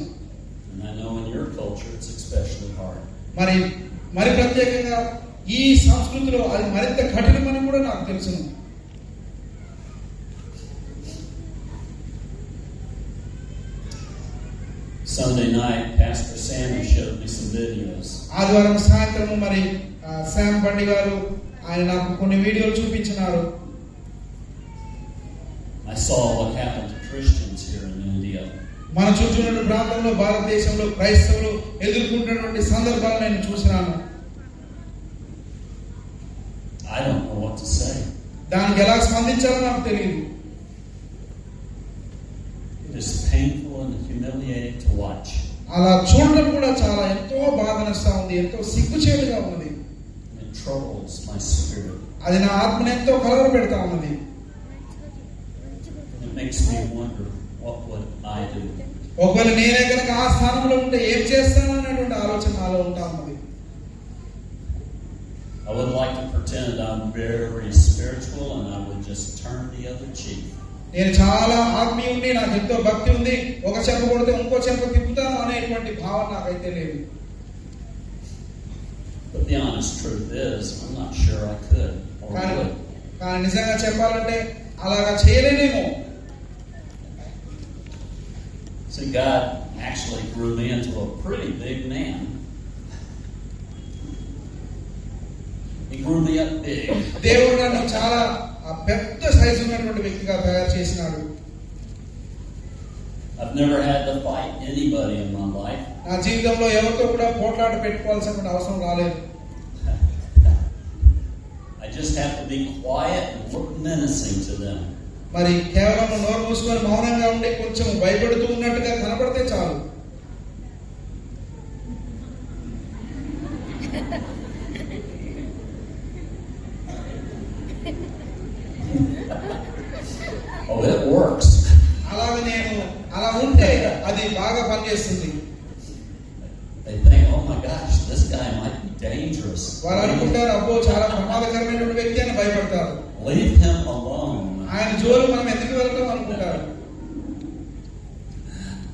[SPEAKER 2] And I know in your culture it's especially hard.
[SPEAKER 1] మరి ప్రత్యేకంగా ఈ సంస్కృతిలో అది మరింత కఠినమని కూడా నాకు తెలుసును.
[SPEAKER 2] Sunday night, Pastor Sammy showed me some videos.
[SPEAKER 1] ఆదివారం సాయంత్రం మరి శామ్ బండి గారు ఆయన నాకు కొన్ని వీడియోలు చూపించినారు.
[SPEAKER 2] I saw what happened to Christians here in India.
[SPEAKER 1] మన చుట్టూ ఉన్న ప్రాంతంలో భారతదేశంలో క్రైస్తవులు ఎదుర్కొంటున్నటువంటి సందర్భాలు నేను చూసినాను.
[SPEAKER 2] I don't know what to say.
[SPEAKER 1] దానికి ఎలా స్పందించాలో నాకు తెలియదు.
[SPEAKER 2] It is painful and humiliating to watch.
[SPEAKER 1] అలా చూడడం కూడా చాలా ఎంతో బాధనిస్తా ఉంది, ఎంతో సిగ్గుచేటుగా ఉన్నది.
[SPEAKER 2] It troubles my spirit.
[SPEAKER 1] అది నా ఆత్మను ఎంతో కలవరపెడతా ఉన్నది.
[SPEAKER 2] It makes me wonder, what would I do?
[SPEAKER 1] ఒకవేళ నేనే కనుక ఆ స్థానంలో ఉంటే ఏం చేస్తాను అనేటువంటి ఆలోచన నాలో ఉంటా ఉన్నది.
[SPEAKER 2] I would like to pretend I'm very spiritual and I would just turn the other cheek.
[SPEAKER 1] నేను చాలా ఆత్మీయుడిని, నాకు ఎంతో భక్తి ఉంది, ఒక చెంప కొడితే ఇంకో చెంప తిప్పుతాను అనేటువంటి భావన నాకైతే లేదు.
[SPEAKER 2] But the honest truth is, I'm not sure I could or would.
[SPEAKER 1] కానీ నిజంగా చెప్పాలంటే అలాగా చేయలేనేమో.
[SPEAKER 2] See, God actually grew me into a pretty big man. He grew me up big.
[SPEAKER 1] దేవుడు నన్ను చాలా పెద్ద సైజు ఉన్నటువంటి వ్యక్తిగా తయారు చేసినాడు.
[SPEAKER 2] I've never had to fight anybody in my life.
[SPEAKER 1] నా జీవితంలో ఎవరితో కూడా పోట్లాట పెట్టుకోవాల్సిన అవసరం రాలేదు.
[SPEAKER 2] I just have to be quiet and look menacing to them.
[SPEAKER 1] మరి కేవలం నోరు మూసుకొని మౌనంగా ఉండి కొంచెం భయపడుతూ ఉన్నట్టుగా కనపడితే చాలు.
[SPEAKER 2] Oh, it works.
[SPEAKER 1] అలాగే నేను అలా ఉంటే అది బాగా పనిచేస్తుంది.
[SPEAKER 2] They think, oh my gosh, this guy might be dangerous.
[SPEAKER 1] వారు అనుకుంటారు అబ్బో చాలా ప్రమాదకరమైనటువంటి వ్యక్తి అని భయపడతారు.
[SPEAKER 2] Leave him alone.
[SPEAKER 1] ఆయన జోలు మనం ఎందుకు వెళ్తాం అనుకుంటారు.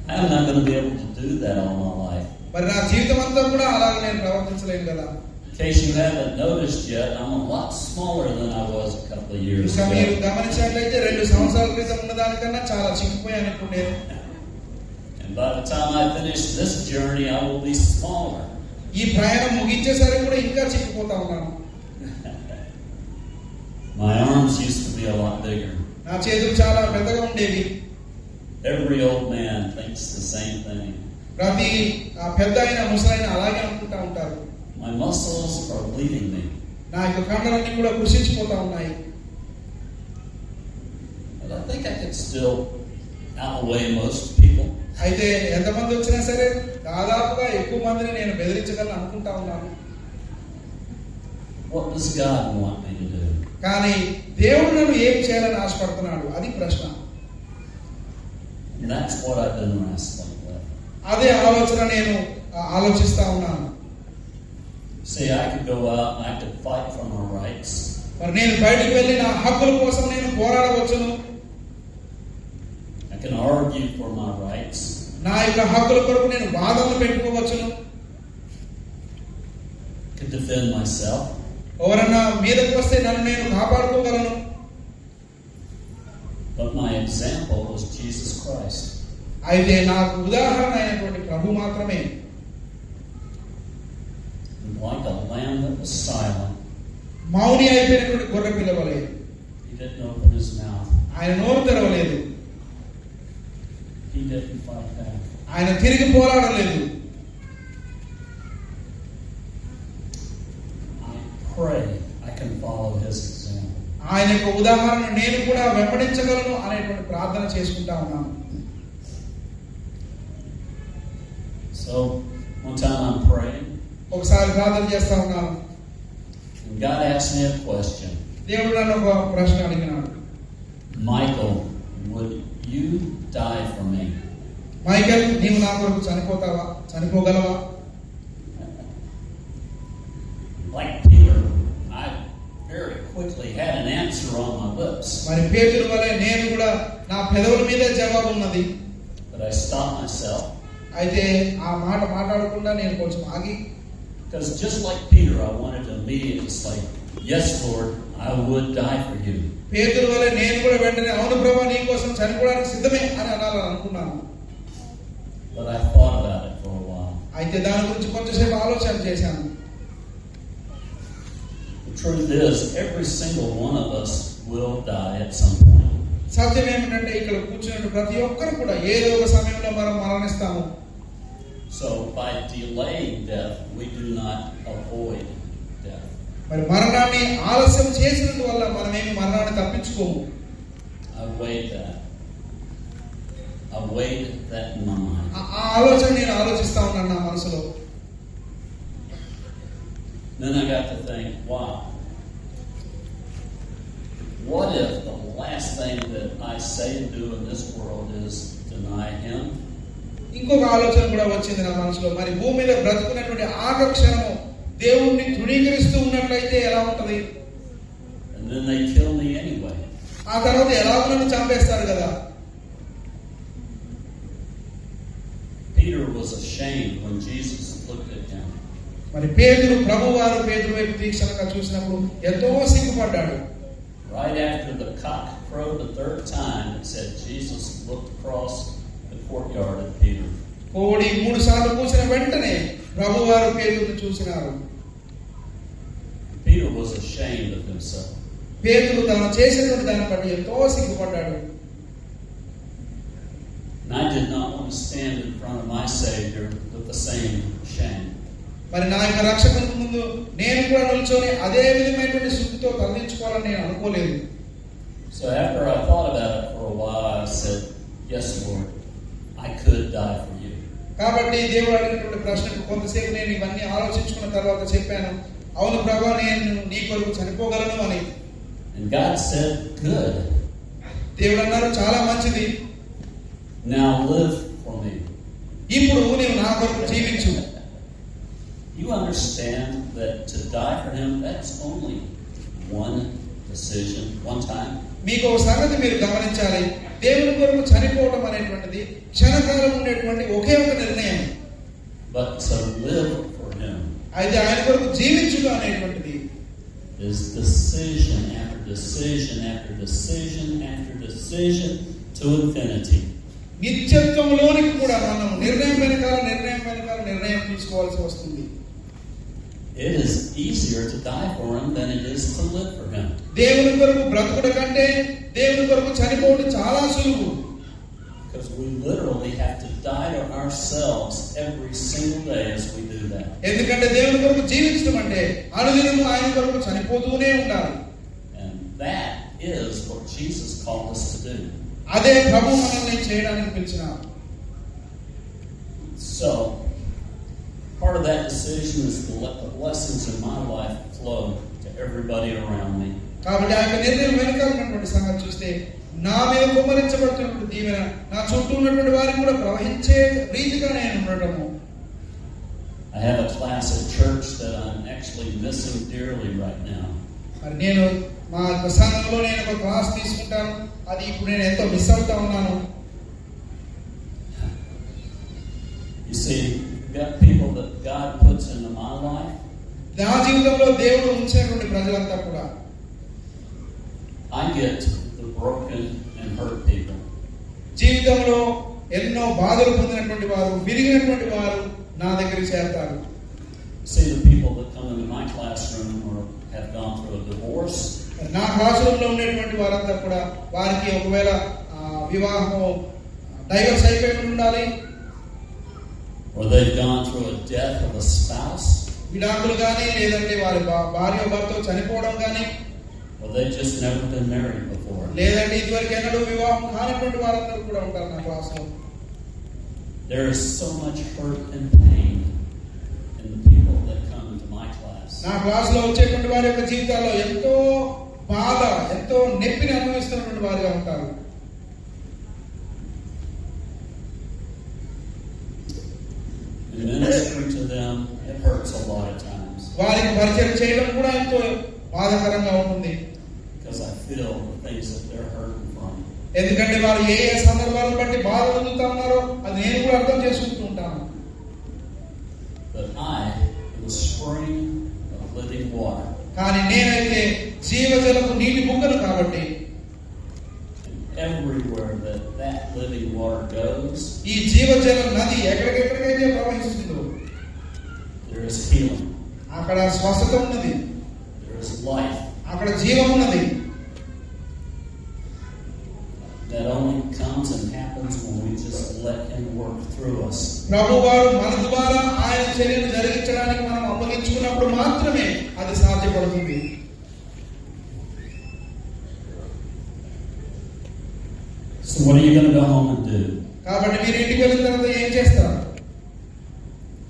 [SPEAKER 2] I'm not going to be able to do that all my life.
[SPEAKER 1] మరి నా జీవితం అంతా కూడా అలాగే నేను ప్రవర్తించలేను కదా.
[SPEAKER 2] In case you haven't noticed yet, I'm a lot smaller than I was a couple of years
[SPEAKER 1] ఇంకా మీరు
[SPEAKER 2] ago.
[SPEAKER 1] గమనించినట్లయితే 2 సంవత్సరాల క్రితం ఉన్న దానికన్నా చాలా చిక్కిపోయాను ఇప్పుడు నేను.
[SPEAKER 2] And by the time I finish this journey, I will be smaller.
[SPEAKER 1] ఈ ప్రయాణం ముగించేసరికి కూడా ఇంకా చిక్కిపోతా ఉన్నాను.
[SPEAKER 2] My arms used to be a lot bigger.
[SPEAKER 1] నా చేతులు చాలా పెద్దగా ఉండేవి.
[SPEAKER 2] Every old man thinks the same thing.
[SPEAKER 1] ప్రతి పెద్ద అయిన ముసలైన అలాగే అనుకుంటా ఉంటారు.
[SPEAKER 2] My muscles are leaving me.
[SPEAKER 1] నా యొక్క కండలన్నీ కూడా కృషించిపోతా ఉన్నాయి.
[SPEAKER 2] But I think I can still outweigh most people.
[SPEAKER 1] అయితే ఎంతమంది వచ్చినా సరే దాదాపుగా ఎక్కువ మందిని నేను బెదిరించగలను అనుకుంటా ఉన్నాను.
[SPEAKER 2] What does God want me to do?
[SPEAKER 1] కానీ దేవుడు నన్ను ఏం చేయాలని ఆశపడుతున్నాడు అది ప్రశ్న.
[SPEAKER 2] And that's what I've been wrestling with.
[SPEAKER 1] అదే ఆలోచన నేను ఆలోచిస్తా ఉన్నాను.
[SPEAKER 2] See, I could go out and I could fight for my rights.
[SPEAKER 1] మరి నేను బయటికి వెళ్ళి నా హక్కుల కోసం నేను పోరాడవచ్చును.
[SPEAKER 2] I can argue for my rights.
[SPEAKER 1] నా యొక్క హక్కుల కొరకు నేను వాదనలు పెట్టుకోవచ్చును.
[SPEAKER 2] I could defend myself.
[SPEAKER 1] ఎవరన్నా మీదకి వస్తే నన్ను నేను కాపాడుకోగలను.
[SPEAKER 2] But my example was Jesus Christ.
[SPEAKER 1] అయితే నాకు ఉదాహరణ అయినటువంటి ప్రభు మాత్రమే.
[SPEAKER 2] And like a lamb that was silent,
[SPEAKER 1] మౌని అయిపోయినటువంటి గొర్రె పిల్ల వలె
[SPEAKER 2] he didn't open his mouth.
[SPEAKER 1] ఆయన నోరు తెరవలేదు.
[SPEAKER 2] He didn't fight back.
[SPEAKER 1] ఆయన తిరిగి పోరాడలేదు.
[SPEAKER 2] I pray I can follow his example.
[SPEAKER 1] ఆయన యొక్క ఉదాహరణ నేను కూడా వెంబడించగలను అనేటువంటి ప్రార్థన చేసుకుంటా ఉన్నాను.
[SPEAKER 2] So one time I'm praying,
[SPEAKER 1] ఒకసారి ప్రార్థన చేస్తా ఉన్నాను.
[SPEAKER 2] and God asked me a question.
[SPEAKER 1] దేవుడు నన్ను ఒక ప్రశ్న అడిగినాడు.
[SPEAKER 2] Michael, would you die for me?
[SPEAKER 1] Michael, నీవు నా కొరకు చనిపోగలవా?
[SPEAKER 2] Like Peter, I very quickly had an answer on my lips,
[SPEAKER 1] మరి పేతురు వలె నేను కూడా నా పెదవుల మీదే జవాబు ఉన్నది.
[SPEAKER 2] but I stopped myself.
[SPEAKER 1] అయితే ఆ మాట మాట్లాడకుండా నేను కొంచెం ఆగి,
[SPEAKER 2] Because just like Peter, I wanted to immediately say, yes, Lord, I would die for you.
[SPEAKER 1] పేతురు వలె నేను కూడా వెంటనే అవును ప్రభువా నీ కోసం చనిపోవడానికి సిద్ధమే అని అనాలని అనుకున్నాను.
[SPEAKER 2] But I thought about it for a while.
[SPEAKER 1] అయితే దాని గురించి కొంచెంసేపు ఆలోచన చేశాను.
[SPEAKER 2] The truth is, every single one of us will die at some point.
[SPEAKER 1] సత్యం ఏమిటంటే ఇక్కడ కూర్చున్న ప్రతి ఒక్కరు కూడా ఏదో ఒక సమయంలో మనం మరణిస్తాము.
[SPEAKER 2] So by delaying death, we do not avoid death.
[SPEAKER 1] మరి మరణాన్ని ఆలస్యం చేసినందువల్ల మనమేమి మరణాన్ని తప్పించుకోము.
[SPEAKER 2] I weighed that in my mind.
[SPEAKER 1] ఆ ఆలోచన నేను ఆలోచిస్తా ఉన్నాను నా మనసులో.
[SPEAKER 2] Then I got to think, wow, what if the last thing that I say and do in this world is deny Him?
[SPEAKER 1] ఇంకొక ఆలోచన కూడా వచ్చింది నా మనసులో. మరి భూమి మీద బ్రతుకున్నటువంటి ఆఖరి క్షణము దేవుణ్ణి తృణీకరిస్తూ ఉన్నట్లయితే ఎలా ఉంటది?
[SPEAKER 2] And then they kill me anyway.
[SPEAKER 1] ఆ తర్వాత ఎలా నన్ను చంపేస్తారు కదా.
[SPEAKER 2] Peter was ashamed when Jesus looked at him.
[SPEAKER 1] మరి పేతురు ప్రభువారు పేతురు వైపు తీక్షణంగా చూసినప్పుడు ఎంతో సిగ్గుపడ్డాడు.
[SPEAKER 2] Right after the cock crowed the third time, it said Jesus looked across the courtyard at Peter.
[SPEAKER 1] కోడి 3 సార్లు కూసిన వెంటనే ప్రభువారు పేతురుని చూసినారు.
[SPEAKER 2] Peter was ashamed of himself.
[SPEAKER 1] పేతురు తాను చేసినటువంటి దాన్ని బట్టి ఎంతో సిగ్గుపడ్డాడు.
[SPEAKER 2] And I did not want to stand in front of my Savior with the same shame.
[SPEAKER 1] మరి నా యొక్క రక్షకుని ముందు నేను కూడా నిల్చొని అదే విధమైనటువంటి సిగ్గుతో తలదించుకోవాలని నేను అనుకోలేదు.
[SPEAKER 2] So after I thought about it for a while, I said, yes, Lord, I could die for you.
[SPEAKER 1] కాబట్టి దేవుడు అడిగినటువంటి ప్రశ్నకు కొంతసేపు నేను ఇవన్నీ ఆలోచించుకున్న తర్వాత చెప్పాను, అవును ప్రభువా నేను నీ కొరకు చనిపోగలను అని.
[SPEAKER 2] And God said, good.
[SPEAKER 1] దేవుడు అన్నారు చాలా మంచిది.
[SPEAKER 2] Now live for me.
[SPEAKER 1] ఇప్పుడు నీవు నా కొరకు జీవించు.
[SPEAKER 2] You understand that to die for him, that's only one decision, one time.
[SPEAKER 1] మీకు ఒక సంగతి మీరు గమనించాలి. దేవుని కొరకు చనిపోవడం అనేటువంటిది క్షణకాలం ఉండేటువంటి ఒకే ఒక నిర్ణయం.
[SPEAKER 2] But to live for him
[SPEAKER 1] అయితే ఆయన కొరకు జీవించుట అనేటువంటిది
[SPEAKER 2] is decision after decision after decision after decision to infinity.
[SPEAKER 1] నిత్యత్వంలోనికి కూడా మనం నిర్ణయం వెనకాల నిర్ణయం తీసుకోవాల్సి వస్తుంది.
[SPEAKER 2] It is easier to die for him than it is to live for him.
[SPEAKER 1] దేవుని కొరకు బ్రతుకుట కంటే దేవుని కొరకు చనిపోవడం చాలా సులువు.
[SPEAKER 2] Because we literally have to die to ourselves every single day as we do that.
[SPEAKER 1] ఎందుకంటే దేవుని కొరకు జీవించడం అంటే అనుదినము ఆయన కొరకు చనిపోతూనే ఉండాలి.
[SPEAKER 2] And that is what Jesus called us to do.
[SPEAKER 1] అదే ప్రభు మనల్ని చేయడానికి పిలిచినారు.
[SPEAKER 2] So, part of that decision is to let the blessings in my life flow to everybody around me.
[SPEAKER 1] కాబట్టి ఆ యొక్క నిర్ణయం వెనకాల ఉన్నటువంటి సంగతి చూస్తే నా మీద కుమ్మరించబడుతున్నటువంటి దీవెన నా చుట్టూ ఉన్నటువంటి వారికి కూడా ప్రవహించే రీతిగా నేను ఉండటము.
[SPEAKER 2] I have a class at church that I'm actually missing dearly right now.
[SPEAKER 1] మరి నేను మా సంఘంలో నేను ఒక క్లాస్ తీసుకుంటాను. అది ఇప్పుడు నేను ఎంతో మిస్ అవుతా ఉన్నాను.
[SPEAKER 2] You see, you've got people that God puts into my life.
[SPEAKER 1] నా జీవితంలో దేవుడు ఉంచినటువంటి ప్రజలంతా కూడా
[SPEAKER 2] I get the broken and hurt people.
[SPEAKER 1] జీవితంలో ఎన్నో బాధలు పొందినటువంటి వారు, విరిగినటువంటి వారు నా దగ్గరికి చేరతారు.
[SPEAKER 2] See, the people that come into my classroom or have gone through a divorce.
[SPEAKER 1] నా క్లాస్ రూమ్ లో ఉండేటువంటి వారంతా కూడా వారికి ఒకవేళ వివాహం డైవర్స్ అయిపోయి ఉండాలి,
[SPEAKER 2] Or they've gone through a death of a spouse.
[SPEAKER 1] విడాకులు కానీ, లేదంటే వారి భార్య భర్త చనిపోవడం కానీ,
[SPEAKER 2] Or they've just never been married before.
[SPEAKER 1] లేదంటే ఇదివరకు ఎన్నడూ వివాహం కానటువంటి వారందరూ కూడా ఉంటారు నా క్లాస్ లో.
[SPEAKER 2] There is so much hurt and pain in the people that come into my class.
[SPEAKER 1] నా క్లాస్ లో వచ్చేటువంటి వారి యొక్క జీవితాల్లో ఎంతో బాధ, ఎంతో నొప్పిని అనుభవిస్తున్నటువంటి వారిగా ఉంటారు.
[SPEAKER 2] And ministering to them, it hurts a lot of times.
[SPEAKER 1] వారికి పరిచయం చేయడం కూడా ఎంతో బాధాకరంగా ఉంటుంది.
[SPEAKER 2] Because I feel the things that they're hurting from.
[SPEAKER 1] ఎందుకంటే వారు ఏ ఏ సందర్భాలను బట్టి బాధ పొందుతా ఉన్నారో అది నేను కూడా అర్థం చేసుకుంటూ ఉంటాను.
[SPEAKER 2] But I am the spring of living water.
[SPEAKER 1] కానీ నేనైతే జీవజలపు నీటి బుగ్గను కాబట్టి
[SPEAKER 2] Everywhere that living water goes,
[SPEAKER 1] ఈ జీవజల నది ఎక్కడికెక్కడికైతే ప్రవహిస్తుందో
[SPEAKER 2] there is healing.
[SPEAKER 1] అక్కడ స్వస్థత ఉన్నది,
[SPEAKER 2] There is life.
[SPEAKER 1] అక్కడ జీవం ఉన్నది.
[SPEAKER 2] That only comes and happens when we just let Him work through us.
[SPEAKER 1] ప్రభువారు మన ద్వారా ఆయన చర్యను జరిగించడానికి మనం అప్పగించుకున్నప్పుడు మాత్రమే అది సాధ్యపడుతుంది.
[SPEAKER 2] So what are you going to go home and do?
[SPEAKER 1] కాబట్టి మీరు ఇంటికి వెళ్ళిన తర్వాత ఏం చేస్తారు?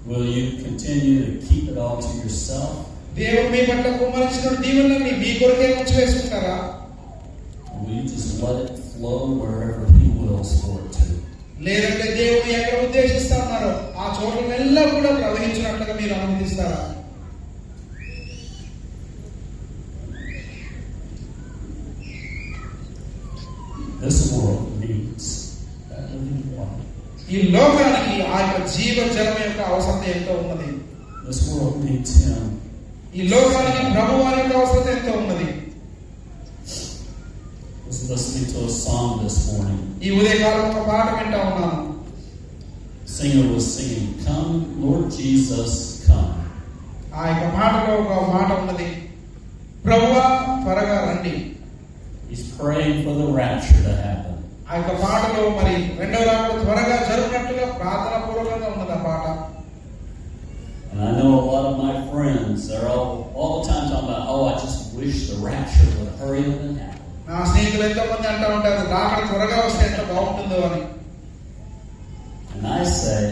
[SPEAKER 2] Will you continue to keep it all to yourself?
[SPEAKER 1] దేవుడు మీ పట్ల కుమ్మరించిన దీవెనల్ని మీ కొరకే ఉంచి వేసుకుంటారా?
[SPEAKER 2] Or will you just let it flow wherever He wills for it to?
[SPEAKER 1] లేదంటే దేవుడు ఎక్కడ ఉద్దేశిస్తా ఉన్నారో ఆ చోట్లెల్లా కూడా ప్రవహించినట్లుగా మీరు అనుమతిస్తారా?
[SPEAKER 2] This world needs that living water.
[SPEAKER 1] ఈ లోకానికి ఆ యొక్క జీవ జలం యొక్క అవసరం ఎంతో ఉన్నది.
[SPEAKER 2] This world needs Him.
[SPEAKER 1] ఈ లోకానికి ప్రభువారి యొక్క అవసరం ఎంతో ఉన్నది.
[SPEAKER 2] I was listening to a song this morning.
[SPEAKER 1] ఈ ఉదయకాలం ఒక పాట వింటా ఉన్నాను.
[SPEAKER 2] Singer was singing, "Come, Lord Jesus, come."
[SPEAKER 1] ఆ యొక్క పాటలో ఒక మాట ఉన్నది, ప్రభువా త్వరగా రండి.
[SPEAKER 2] He's praying for the rapture to happen.
[SPEAKER 1] ఆ యొక్క పాటలో మరి రెండవ రాకడ త్వరగా జరుగునట్టుగా ప్రార్థన పూర్వకంగా ఉన్నది ఆ పాట.
[SPEAKER 2] And I know a lot of my friends, they're all the time talking about, "Oh, I just wish the rapture would hurry up and happen."
[SPEAKER 1] నా స్నేహితులు ఎంతో మంది అంటూ ఉంటారు, రాకడ త్వరగా వస్తే ఎంత బాగుంటుందో అని.
[SPEAKER 2] And I say,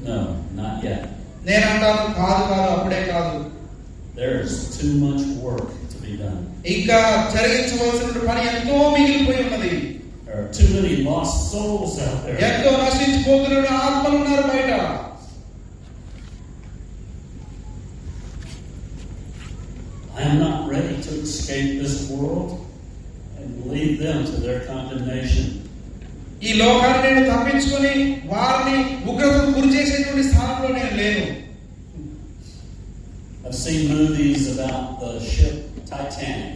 [SPEAKER 2] no, not yet.
[SPEAKER 1] నేను అంటాను, కాదు అప్పుడే కాదు.
[SPEAKER 2] There's too much work to be done.
[SPEAKER 1] ఇంకా జరిగించవలసిన పని ఎంతో మిగిలిపోయి ఉన్నది.
[SPEAKER 2] There are too many lost souls out there.
[SPEAKER 1] ఎంతో నశించిపోతున్న ఆత్మలు ఉన్నారు బయట.
[SPEAKER 2] am not ready to escape this world and leave them to their condemnation.
[SPEAKER 1] ఈ లోకాన్ని నేను తప్పించుకొని వారిని ఉగ్రతకు గురి చేసేటువంటి స్థానంలో నేను లేను.
[SPEAKER 2] I've seen movies about the ship Titanic.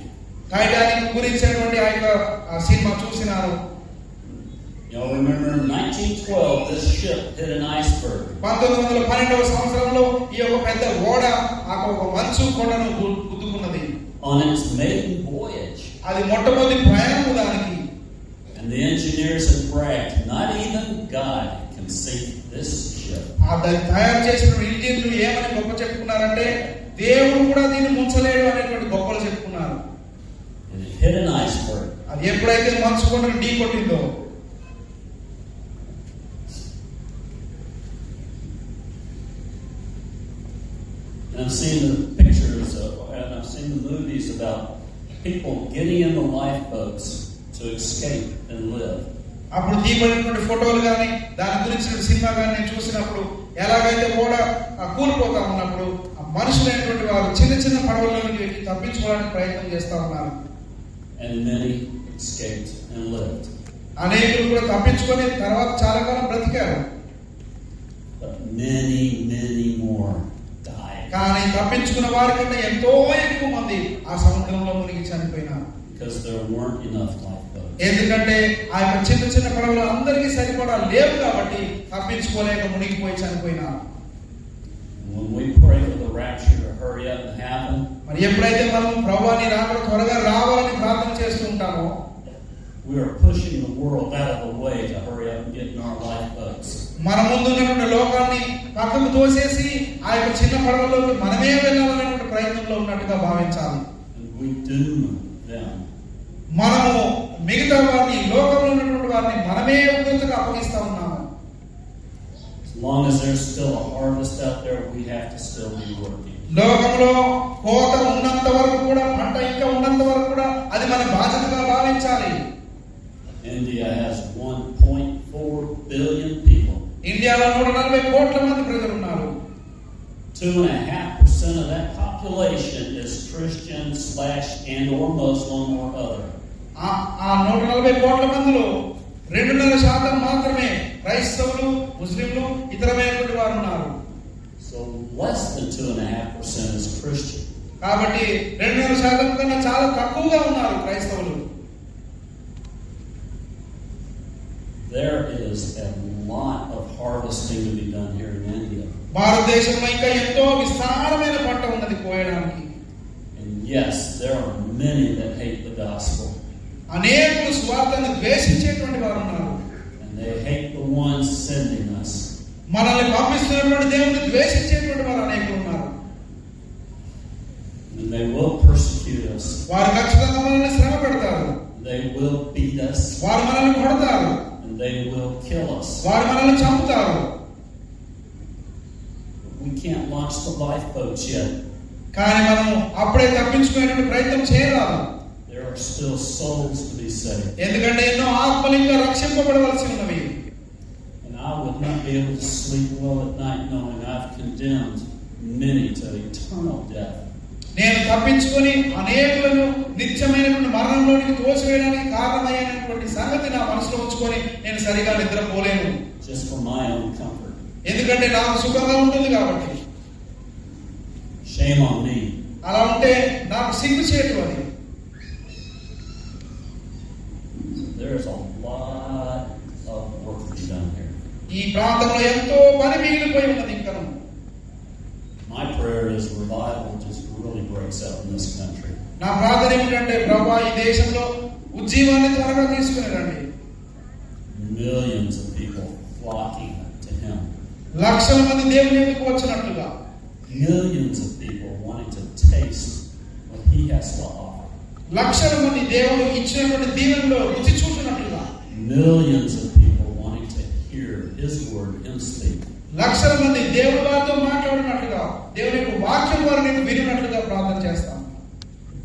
[SPEAKER 1] Titanic గురించినటువంటి ఆ సినిమా చూసినాను.
[SPEAKER 2] Y'all remember in 1912 this ship hit an iceberg.
[SPEAKER 1] 1912వ సంవత్సరంలో ఈ యొక్క పెద్ద ఓడ ఆ ఒక మంచు కొండను గుద్దుకున్నది.
[SPEAKER 2] On its maiden voyage.
[SPEAKER 1] అది మొట్టమొదటి ప్రయాణం దానికి.
[SPEAKER 2] And the engineers had bragged, not even God can sink this ship.
[SPEAKER 1] ఆ దాన్ని తయారు చేసిన ఇంజనీర్లు ఏమని గొప్ప చెప్పుకున్నారంటే దేవుడు కూడా దీన్ని ముంచలేడు అనేటువంటి గొప్పలు చెప్పుకున్నారు.
[SPEAKER 2] And it hit an iceberg.
[SPEAKER 1] అది ఎప్పుడైతే మంచు కొండను ఢీ కొట్టిందో
[SPEAKER 2] and I've seen the pictures and I've seen the movies about people getting in the lifeboats to escape and live.
[SPEAKER 1] అప్పుడు తీయబడినటువంటి ఫోటోలు కానీ దాని గురించిన సినిమా కానీ నేను చూసినప్పుడు ఎలాగైతే ఓడ కూలిపోతా ఉన్నప్పుడు ఆ మనుషులైనటువంటి వారు చిన్న చిన్న పడవల్లోకి వెళ్ళి తప్పించుకోవడానికి ప్రయత్నం చేస్తా ఉన్నారు.
[SPEAKER 2] And many escaped and lived.
[SPEAKER 1] అనేకులు కూడా తప్పించుకొని తర్వాత చాలా కాలం బ్రతికారు.
[SPEAKER 2] But many more died.
[SPEAKER 1] కానీ తప్పించుకున్న వారి కంటే ఎంతో ఎక్కువ మంది ఆ సముద్రంలో మునిగి చనిపోయినారు.
[SPEAKER 2] Because there weren't enough lifeboats.
[SPEAKER 1] ఎందుకంటే ఆ యొక్క చిన్న చిన్న పడవలు అందరికీ సరిపడా లేవు కాబట్టి తప్పించుకోలేక మునిగిపోయి చనిపోయినారు.
[SPEAKER 2] When we pray for the rapture to hurry up and happen,
[SPEAKER 1] మరి ఎప్పుడైతే మనం ప్రభువాని రాకడ త్వరగా రావాలని ప్రార్థన చేస్తూ ఉంటామో
[SPEAKER 2] we are pushing the world out of the way to hurry up and get in our lifeboats.
[SPEAKER 1] మన ముందు ఉన్నటువంటి లోకాన్ని పక్కకు తోసేసి ఆ యొక్క చిన్న పడవలోకి మనమే వెళ్ళాలనేటువంటి ప్రయత్నంలో ఉన్నట్టుగా భావించాలి.
[SPEAKER 2] And we doom them.
[SPEAKER 1] మనము మిగతా వారిని లోకంలో ఉన్నటువంటి వారిని మనమే ఉగ్రతగా అప్పగిస్తా ఉన్నాము.
[SPEAKER 2] As long as there's still a harvest out there, we have to still be working.
[SPEAKER 1] లోకంలో కోత ఉన్నంత వరకు కూడా పంట ఇంకా ఉన్నంత వరకు కూడా అది మన బాధ్యతగా భావించాలి.
[SPEAKER 2] India has 1.4 billion people.
[SPEAKER 1] ఇండియాలో 140 కోట్ల మంది ప్రజలు ఉన్నారు.
[SPEAKER 2] 2.5% of that population is Christian / and or Muslim or other.
[SPEAKER 1] ఆ 140 కోట్ల మందిలో 2.5% మాత్రమే క్రైస్తవులు, ముస్లింలు, ఇతరమైనటువంటి వారు ఉన్నారు.
[SPEAKER 2] So less than 2.5% is Christian.
[SPEAKER 1] కాబట్టి 2.5% కన్నా చాలా తక్కువగా ఉన్నారు క్రైస్తవులు.
[SPEAKER 2] There is a lot of harvesting to be done here in India.
[SPEAKER 1] భారతదేశంలో ఇంకా ఎంతో విస్తారమైన పంట ఉన్నది కోయడానికి.
[SPEAKER 2] And yes, there are many that hate the gospel.
[SPEAKER 1] అనేకులు స్వార్థాన్ని ద్వేషించేటువంటి వారు ఉన్నారు.
[SPEAKER 2] And they hate the ones sending us.
[SPEAKER 1] మనల్ని పంపిస్తున్నటువంటి దేవుని ద్వేషించేటువంటి వారు అనేకులు ఉన్నారు.
[SPEAKER 2] And they will persecute us.
[SPEAKER 1] వారు ఖచ్చితంగా మనల్ని శ్రమ పెడతారు.
[SPEAKER 2] They will beat us.
[SPEAKER 1] వారు మనల్ని కొడతారు.
[SPEAKER 2] And they will kill us.
[SPEAKER 1] వారు మనల్ని చంపుతారు.
[SPEAKER 2] We can't launch the lifeboats yet.
[SPEAKER 1] కానీ మనం అప్పుడే తప్పించుకునేటువంటి ప్రయత్నం చేయరాదు.
[SPEAKER 2] There are still souls to be saved.
[SPEAKER 1] ఎందుకంటే ఎన్నో ఆత్మలు ఇంకా రక్షింపబడవలసి ఉన్నవి.
[SPEAKER 2] And I would not be able to sleep well at night knowing I've condemned many to eternal death.
[SPEAKER 1] నేను తప్పించుకొని అనేకులను నిత్యమైనటువంటి మరణంలోనికి తోసివేయడానికి కారణమైనటువంటి సంగతి నా మనసులో ఉంచుకొని నేను సరిగా నిద్రపోలేను.
[SPEAKER 2] Just for my own comfort.
[SPEAKER 1] ఎందుకంటే నాకు సుఖంగా ఉంటుంది కాబట్టి.
[SPEAKER 2] Shame on me.
[SPEAKER 1] అలా ఉంటే నాకు సిగ్గు చేయటం అది.
[SPEAKER 2] There is a lot of work to be done here.
[SPEAKER 1] ఈ ప్రాంతంలో ఎంతో పని మిగిలిపోయి ఉన్నది ఇంకా.
[SPEAKER 2] My prayer is revival just really breaks out in this country.
[SPEAKER 1] నా ప్రార్థన ఏమిటంటే ప్రభువా ఈ దేశంలో ఉజ్జీవాన్ని త్వరగా తీసుకుని రండి.
[SPEAKER 2] Millions of people flocking to Him.
[SPEAKER 1] లక్షల మంది దేవుని ఎదుకు వచ్చినట్లుగా.
[SPEAKER 2] Millions of people wanting to taste what He has to offer.
[SPEAKER 1] లక్షల మంది దేవుడు ఇచ్చినటువంటి దీవెనలో రుచి చూసినట్లుగా.
[SPEAKER 2] Millions of people wanting to hear His word, Him speak.
[SPEAKER 1] లక్షల మంది దేవుడి వారితో మాట్లాడినట్లుగా దేవుని యొక్క వాక్యం వారిని వినినట్లుగా ప్రార్థన చేస్తాం.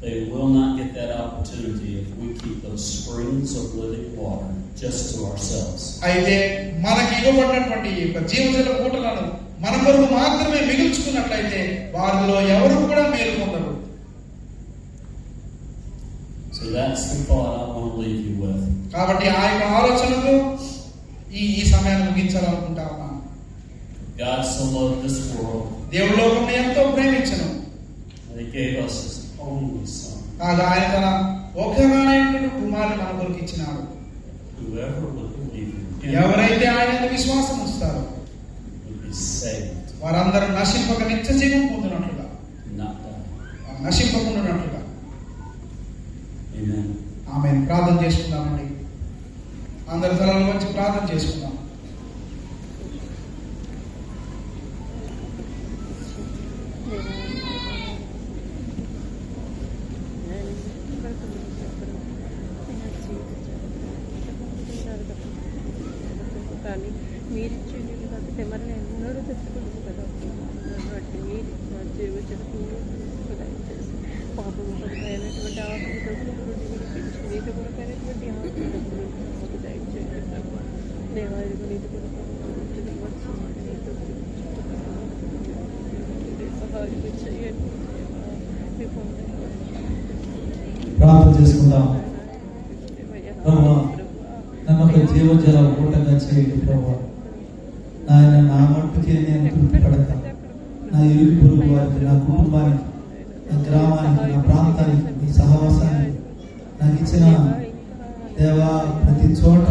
[SPEAKER 2] They will not get that opportunity if we keep those springs of living water just to ourselves.
[SPEAKER 1] అయితే మనకి ఇవ్వబడినటువంటి ఈ యొక్క జీవజల ఊటలను మన కొరకు మాత్రమే మిగుల్చుకున్నట్లయితే వారిలో ఎవరు కూడా మేలు పొందరు.
[SPEAKER 2] So that's the thought I want to leave you with.
[SPEAKER 1] కాబట్టి ఆ యొక్క ఆలోచనతో ఈ సమయాన్ని ముగించాలనుకుంటా ఉన్నాను.
[SPEAKER 2] God so loved this world
[SPEAKER 1] దేవుడు లోకమును ఎంతో ప్రేమించెను,
[SPEAKER 2] that He gave us His only Son.
[SPEAKER 1] కాగా ఆయన తన ఒక్కగానైనటువంటి కుమారుని మన కొరకు ఇచ్చినాడు.
[SPEAKER 2] Whoever would believe in Him
[SPEAKER 1] ఎవరైతే ఆయన యందు విశ్వాసం ఉంచుతారో
[SPEAKER 2] would be saved,
[SPEAKER 1] వారందరూ నశింపక నిత్య జీవం పొందినట్లుగా,
[SPEAKER 2] not die.
[SPEAKER 1] నశింపకుండానట్లుగా.
[SPEAKER 2] Amen.
[SPEAKER 1] ఆమేన్. ప్రార్థన చేసుకుందామండి. అందరి తలల వంచి ప్రార్థన చేసుకుందాం.
[SPEAKER 4] కానీ మీరు ఇచ్చే నీళ్ళు కాబట్టి మరి ఎన్నడూ తెచ్చుకోలేదు కదా. కాబట్టి మీరు నా జీవించడానికి దయచేసి పాపం కొరకైనటువంటి ఆత్మ డబ్బులు విడిపించి నీటి కొరకైనటువంటి ఆత్మ డబ్బులు మాకు దయచేయండి. దేవాదిగా నీటి కొరకు సహాయం చేయండి.
[SPEAKER 3] ప్రార్థన చేసుకుందాం. ప్రభువా, నన్ను ఒక జీవజల ఊటంగా చేయండి ప్రభువా. నాయన, నా మట్టుకే నేను తృప్తిపడక నా ఇరుగు పొరుగు వారికి, నా కుటుంబానికి, నా గ్రామానికి, నా ప్రాంతానికి, మీ సహవాసానికి నాకు ఇచ్చిన దేవా ప్రతి చోట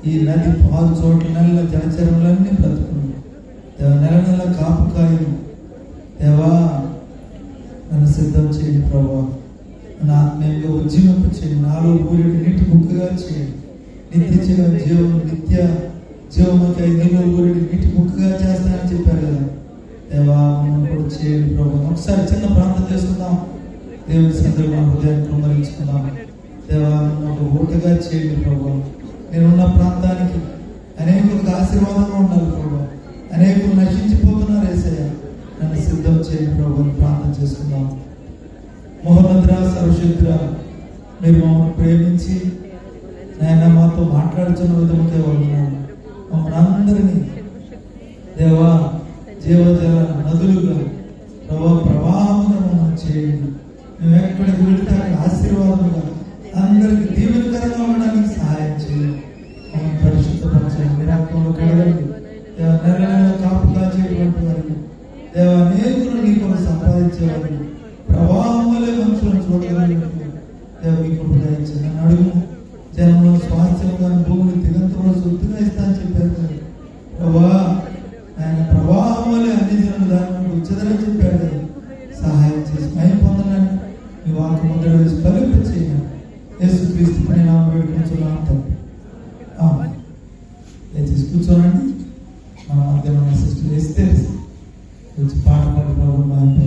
[SPEAKER 3] ఈ నది పాలు చోట్ల నెలల జలచరములన్నీ బ్రతుకును దేవా. నెల నెల కాపుకాయను దేవా. నన్ను సిద్ధం చేయండి ప్రభువా. నా ఆత్మీయంగా ఉజ్జీవింప చేయండి. నాలో ఊరిని నీటి ముక్కగా చేయండి. నిత్య జీవముకై నీలో ఊరిని నీటి ముక్కగా చేస్తానని చెప్పారు కదా దేవా. మనం కూడా చేయండి ప్రభువా. ఒకసారి చిన్న ప్రార్థన చేసుకుందాం. దేవుని సందర్భంగా మన హృదయాన్ని కృంగరించుకుందాం. దేవా, నన్ను ఒక ఊటగా చేయండి ప్రభువా. నేనున్న ప్రాంతానికి అనేకులకు ఆశీర్వాదంగా ఉండాలి ప్రభువా. అనేకులు నశించిపోతున్నారు యేసయ్య. నన్ను సిద్ధం చేయండి ప్రభువా. ప్రార్థన చేసుకుందాం. మహోన్నతుడా, సర్వశక్తుడా, మీరు మమ్మల్ని ప్రేమించి నాయన మాతో మాట్లాడుతున్న విధముకే వందనాలు. మమ్మల్ని అందరినీ దేవా జీవజల నదులుగా ప్రభావ ప్రవాహముగా మమ్మల్ని చేయండి. మేము ఎక్కడికి వెళితే అక్కడ ఆశీర్వాదముగా అందరికి దీవెనకరంగా ఉండడానికి సహాయం చేయండి. మమ్మల్ని పరిశుద్ధపరచండి. మీ రక్తంలో కడగండి. దేవ, నెల నెల కాపుగా చేయటువంటి వారికి దేవ, అనేకులు నీ కొరకు సంపాదించేవారికి ప్రవాహములే మనుషులను చూడగలిగినట్టు దేవ మీ కృప దయచేయండి. నన్ను అడుగు జనంలో స్వాస్థ్యంగా భూమిని దిగంతంలో సొత్తుగా ఇస్తా అని చెప్పారు కదా ప్రభా. ఆయన ప్రవాహం వల్లే అన్ని జనులు దాని వచ్చేదని చెప్పారు కదా. సహాయం చేసి మహిమ పొందడానికి మీ వాక్కు ముద్ర వేసి ఫలింపచేయండి. యేసుక్రీస్తు పరిణామం వేడుకుంటున్నాం తప్ప. దయచేసి కూర్చోనండి. మన మధ్యలో సిస్టర్ వేస్తే పాట పాడి ప్రభు మహిమ